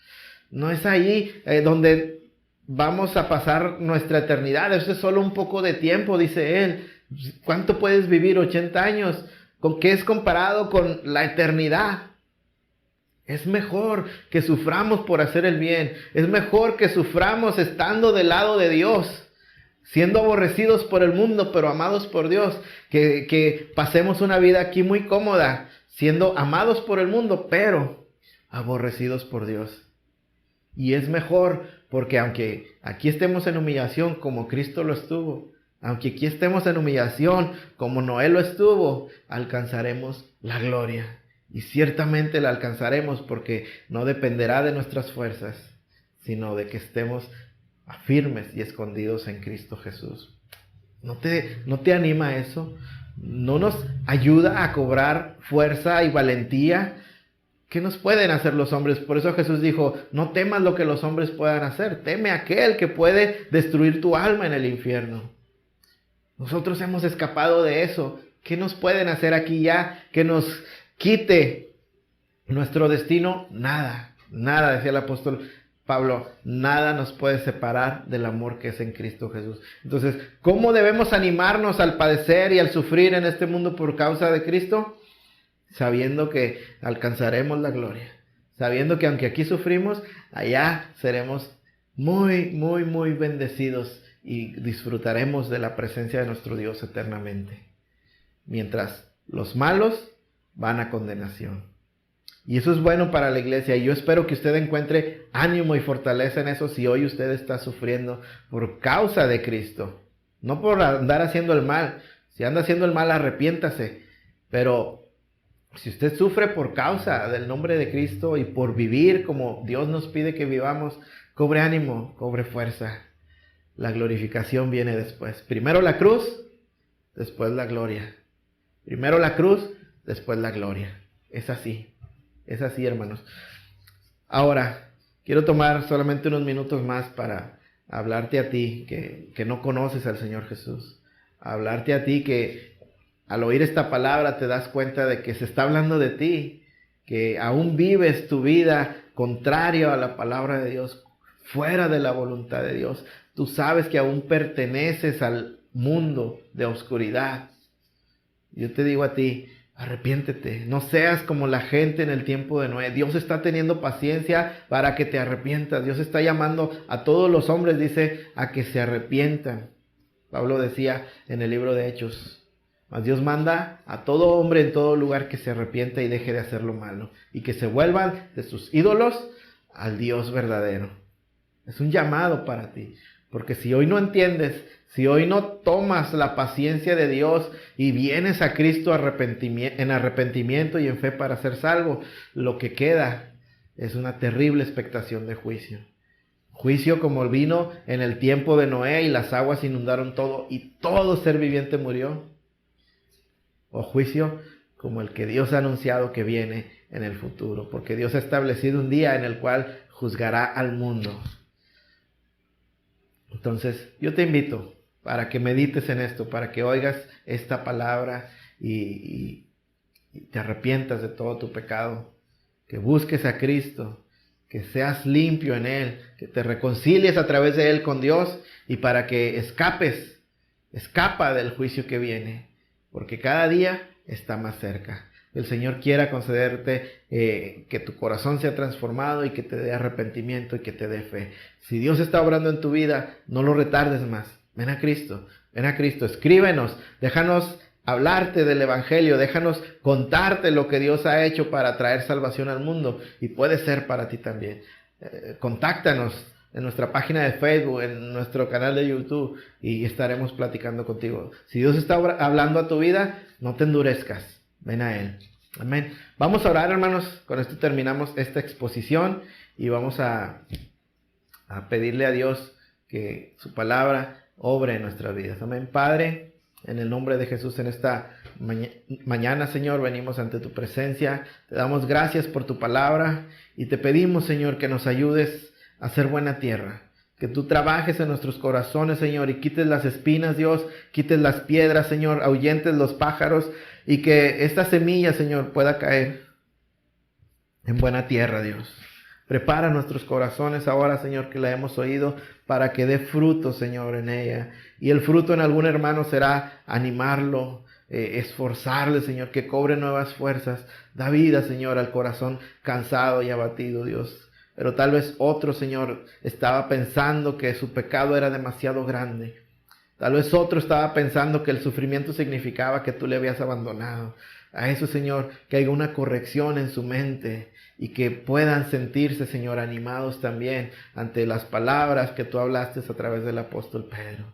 No es ahí donde vamos a pasar nuestra eternidad. Eso es solo un poco de tiempo, dice él. ¿Cuánto puedes vivir? 80 años. ¿Con qué es comparado con la eternidad? Es mejor que suframos por hacer el bien. Es mejor que suframos estando del lado de Dios, siendo aborrecidos por el mundo, pero amados por Dios. Que pasemos una vida aquí muy cómoda, siendo amados por el mundo, pero aborrecidos por Dios. Y es mejor porque aunque aquí estemos en humillación como Cristo lo estuvo, aunque aquí estemos en humillación como Noé lo estuvo, alcanzaremos la gloria. Y ciertamente la alcanzaremos porque no dependerá de nuestras fuerzas, sino de que estemos firmes y escondidos en Cristo Jesús. ¿No te anima eso? ¿No nos ayuda a cobrar fuerza y valentía? ¿Qué nos pueden hacer los hombres? Por eso Jesús dijo, no temas lo que los hombres puedan hacer, teme a aquel que puede destruir tu alma en el infierno. Nosotros hemos escapado de eso. ¿Qué nos pueden hacer aquí ya que nos quite nuestro destino? Nada, decía el apóstol Pablo, nada nos puede separar del amor que es en Cristo Jesús. Entonces, ¿cómo debemos animarnos al padecer y al sufrir en este mundo por causa de Cristo? Sabiendo que alcanzaremos la gloria, sabiendo que aunque aquí sufrimos, allá seremos muy, muy, muy bendecidos y disfrutaremos de la presencia de nuestro Dios eternamente. Mientras los malos van a condenación. Y eso es bueno para la iglesia. Y yo espero que usted encuentre ánimo y fortaleza en eso si hoy usted está sufriendo por causa de Cristo. No por andar haciendo el mal. Si anda haciendo el mal, arrepiéntase. Pero si usted sufre por causa del nombre de Cristo y por vivir como Dios nos pide que vivamos, cobre ánimo, cobre fuerza. La glorificación viene después. Primero la cruz, después la gloria. Primero la cruz, después la gloria. Es así, hermanos. Ahora, quiero tomar solamente unos minutos más para hablarte a ti que no conoces al Señor Jesús. Hablarte a ti que al oír esta palabra te das cuenta de que se está hablando de ti, que aún vives tu vida contrario a la palabra de Dios, fuera de la voluntad de Dios. Tú sabes que aún perteneces al mundo de oscuridad. Yo te digo a ti, arrepiéntete, no seas como la gente en el tiempo de Noé. Dios está teniendo paciencia para que te arrepientas. Dios está llamando a todos los hombres, dice, a que se arrepientan. Pablo decía en el libro de Hechos, mas Dios manda a todo hombre en todo lugar que se arrepienta y deje de hacer lo malo, y que se vuelvan de sus ídolos al Dios verdadero. Es un llamado para ti, porque si hoy no entiendes, si hoy no tomas la paciencia de Dios y vienes a Cristo en arrepentimiento y en fe para ser salvo, lo que queda es una terrible expectación de juicio. Juicio como vino en el tiempo de Noé y las aguas inundaron todo y todo ser viviente murió. O juicio como el que Dios ha anunciado que viene en el futuro, porque Dios ha establecido un día en el cual juzgará al mundo. Entonces, yo te invito para que medites en esto, para que oigas esta palabra y te arrepientas de todo tu pecado, que busques a Cristo, que seas limpio en Él, que te reconcilies a través de Él con Dios y para que escapa del juicio que viene, porque cada día está más cerca. El Señor quiera concederte que tu corazón sea transformado y que te dé arrepentimiento y que te dé fe. Si Dios está obrando en tu vida, no lo retardes más. Ven a Cristo, escríbenos, déjanos hablarte del Evangelio, déjanos contarte lo que Dios ha hecho para traer salvación al mundo y puede ser para ti también. Contáctanos en nuestra página de Facebook, en nuestro canal de YouTube y estaremos platicando contigo. Si Dios está hablando a tu vida, no te endurezcas. Ven a Él. Amén. Vamos a orar, hermanos. Con esto terminamos esta exposición y vamos a pedirle a Dios que su palabra obre en nuestras vidas. Amén. Padre, en el nombre de Jesús, en esta mañana, Señor, venimos ante tu presencia. Te damos gracias por tu palabra y te pedimos, Señor, que nos ayudes a hacer buena tierra. Que tú trabajes en nuestros corazones, Señor, y quites las espinas, Dios, quites las piedras, Señor, ahuyentes los pájaros, y que esta semilla, Señor, pueda caer en buena tierra, Dios. Prepara nuestros corazones ahora, Señor, que la hemos oído, para que dé fruto, Señor, en ella. Y el fruto en algún hermano será animarlo, esforzarle, Señor, que cobre nuevas fuerzas. Da vida, Señor, al corazón cansado y abatido, Dios. Pero tal vez otro, Señor, estaba pensando que su pecado era demasiado grande. Tal vez otro estaba pensando que el sufrimiento significaba que tú le habías abandonado. A eso, Señor, que haya una corrección en su mente y que puedan sentirse, Señor, animados también ante las palabras que tú hablaste a través del apóstol Pedro.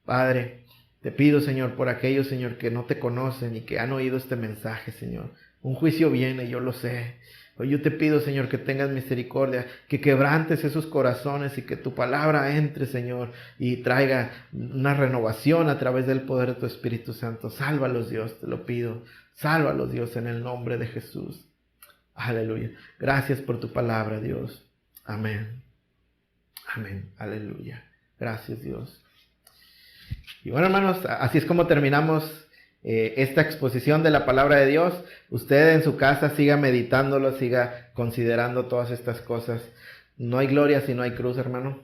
Padre, te pido, Señor, por aquellos, Señor, que no te conocen y que han oído este mensaje, Señor. Un juicio viene, yo lo sé. Hoy yo te pido, Señor, que tengas misericordia, que quebrantes esos corazones y que tu palabra entre, Señor, y traiga una renovación a través del poder de tu Espíritu Santo. Sálvalos, Dios, te lo pido. Sálvalos, Dios, en el nombre de Jesús. Aleluya. Gracias por tu palabra, Dios. Amén. Amén. Aleluya. Gracias, Dios. Y bueno, hermanos, así es como terminamos esta exposición de la palabra de Dios. Usted en su casa siga meditándolo, siga considerando todas estas cosas. No hay gloria si no hay cruz, hermano.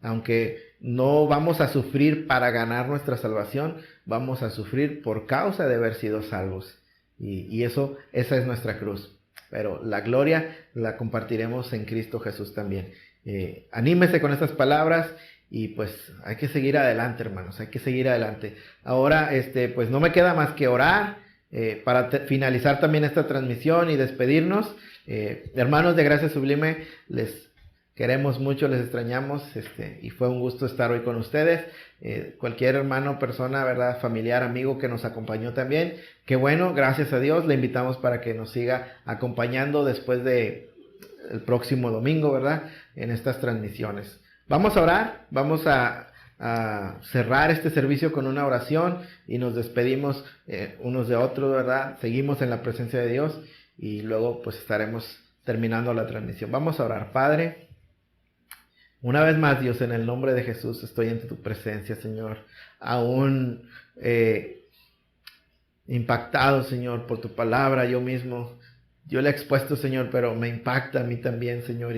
Aunque no vamos a sufrir para ganar nuestra salvación, vamos a sufrir por causa de haber sido salvos. Y esa es nuestra cruz. Pero la gloria la compartiremos en Cristo Jesús también. Anímese con estas palabras. Y pues hay que seguir adelante, hermanos, hay que seguir adelante. Ahora, pues no me queda más que orar para finalizar también esta transmisión y despedirnos. Hermanos de Gracia Sublime, les queremos mucho, les extrañamos, y fue un gusto estar hoy con ustedes. Cualquier hermano, persona, verdad, familiar, amigo que nos acompañó también, qué bueno, gracias a Dios, le invitamos para que nos siga acompañando después de el próximo domingo, verdad, en estas transmisiones. Vamos a orar, vamos a cerrar este servicio con una oración y nos despedimos unos de otros, ¿verdad? Seguimos en la presencia de Dios y luego pues estaremos terminando la transmisión. Vamos a orar. Padre, una vez más, Dios, en el nombre de Jesús estoy ante tu presencia, Señor. Aún impactado, Señor, por tu palabra. Yo mismo, yo la he expuesto, Señor, pero me impacta a mí también, Señor,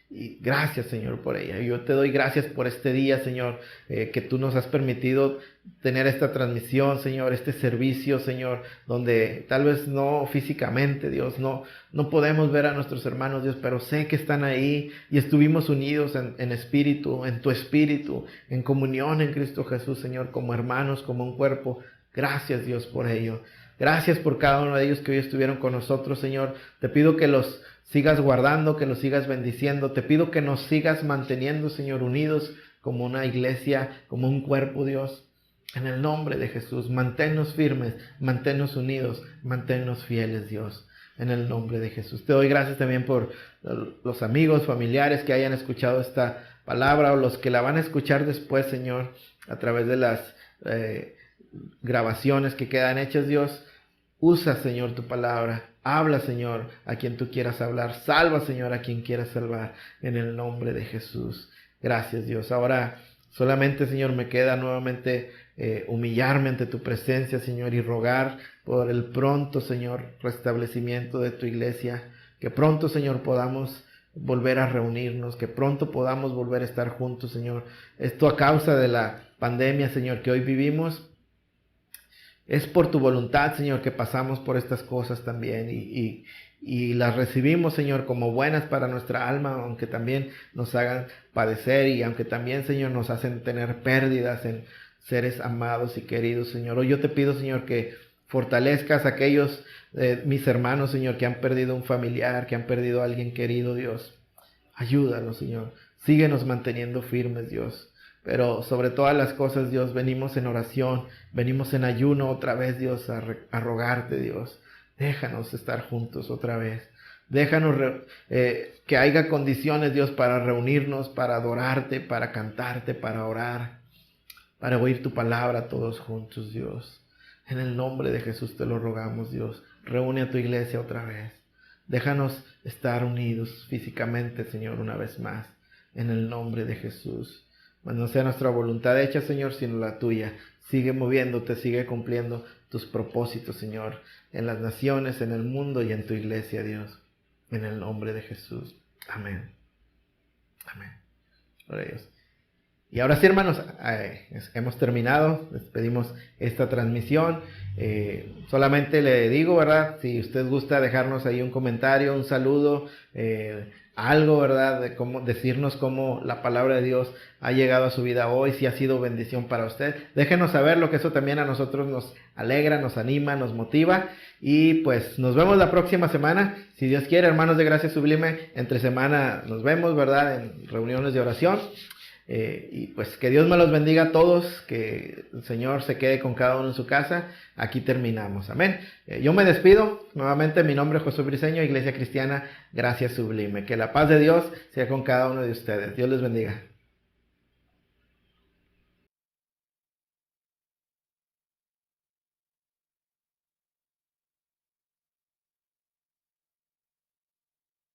y gracias, Señor, por ella. Yo te doy gracias por este día, Señor, que tú nos has permitido tener esta transmisión, Señor, este servicio, Señor, donde tal vez no físicamente, Dios, no podemos ver a nuestros hermanos, Dios, pero sé que están ahí y estuvimos unidos en espíritu, en tu espíritu, en comunión en Cristo Jesús, Señor, como hermanos, como un cuerpo. Gracias, Dios, por ello. Gracias por cada uno de ellos que hoy estuvieron con nosotros, Señor. Te pido que los sigas guardando, que los sigas bendiciendo. Te pido que nos sigas manteniendo, Señor, unidos como una iglesia, como un cuerpo, Dios. En el nombre de Jesús, manténnos firmes, manténnos unidos, manténnos fieles, Dios. En el nombre de Jesús. Te doy gracias también por los amigos, familiares que hayan escuchado esta palabra o los que la van a escuchar después, Señor, a través de las grabaciones que quedan hechas, Dios. Usa, Señor, tu palabra. Habla, Señor, a quien tú quieras hablar. Salva, Señor, a quien quieras salvar. En el nombre de Jesús. Gracias, Dios. Ahora solamente, Señor, me queda nuevamente humillarme ante tu presencia, Señor, y rogar por el pronto, Señor, restablecimiento de tu iglesia. Que pronto, Señor, podamos volver a reunirnos, que pronto podamos volver a estar juntos, Señor. Esto a causa de la pandemia, Señor, que hoy vivimos. Es por tu voluntad, Señor, que pasamos por estas cosas también y las recibimos, Señor, como buenas para nuestra alma, aunque también nos hagan padecer y aunque también, Señor, nos hacen tener pérdidas en seres amados y queridos, Señor. Hoy yo te pido, Señor, que fortalezcas a aquellos mis hermanos, Señor, que han perdido un familiar, que han perdido a alguien querido, Dios. Ayúdanos, Señor. Síguenos manteniendo firmes, Dios. Pero sobre todas las cosas, Dios, venimos en oración, venimos en ayuno otra vez, Dios, a rogarte, Dios. Déjanos estar juntos otra vez. Déjanos que haya condiciones, Dios, para reunirnos, para adorarte, para cantarte, para orar, para oír tu palabra todos juntos, Dios. En el nombre de Jesús te lo rogamos, Dios. Reúne a tu iglesia otra vez. Déjanos estar unidos físicamente, Señor, una vez más. En el nombre de Jesús. No sea nuestra voluntad hecha, Señor, sino la tuya. Sigue moviéndote, sigue cumpliendo tus propósitos, Señor, en las naciones, en el mundo y en tu iglesia, Dios. En el nombre de Jesús. Amén. Amén. Gloria a Dios. Y ahora sí, hermanos, hemos terminado. Despedimos esta transmisión. Solamente le digo, ¿verdad? Si usted gusta dejarnos ahí un comentario, un saludo, algo, ¿verdad? De decirnos cómo la palabra de Dios ha llegado a su vida hoy, si ha sido bendición para usted. Déjenos saberlo, que eso también a nosotros nos alegra, nos anima, nos motiva. Y pues nos vemos la próxima semana. Si Dios quiere, hermanos de Gracia Sublime, entre semana nos vemos, ¿verdad? En reuniones de oración. Y pues que Dios me los bendiga a todos, que el Señor se quede con cada uno en su casa. Aquí terminamos, amén. Yo me despido, nuevamente mi nombre es Josué Briceño, Iglesia Cristiana Gracia Sublime. Que la paz de Dios sea con cada uno de ustedes. Dios les bendiga.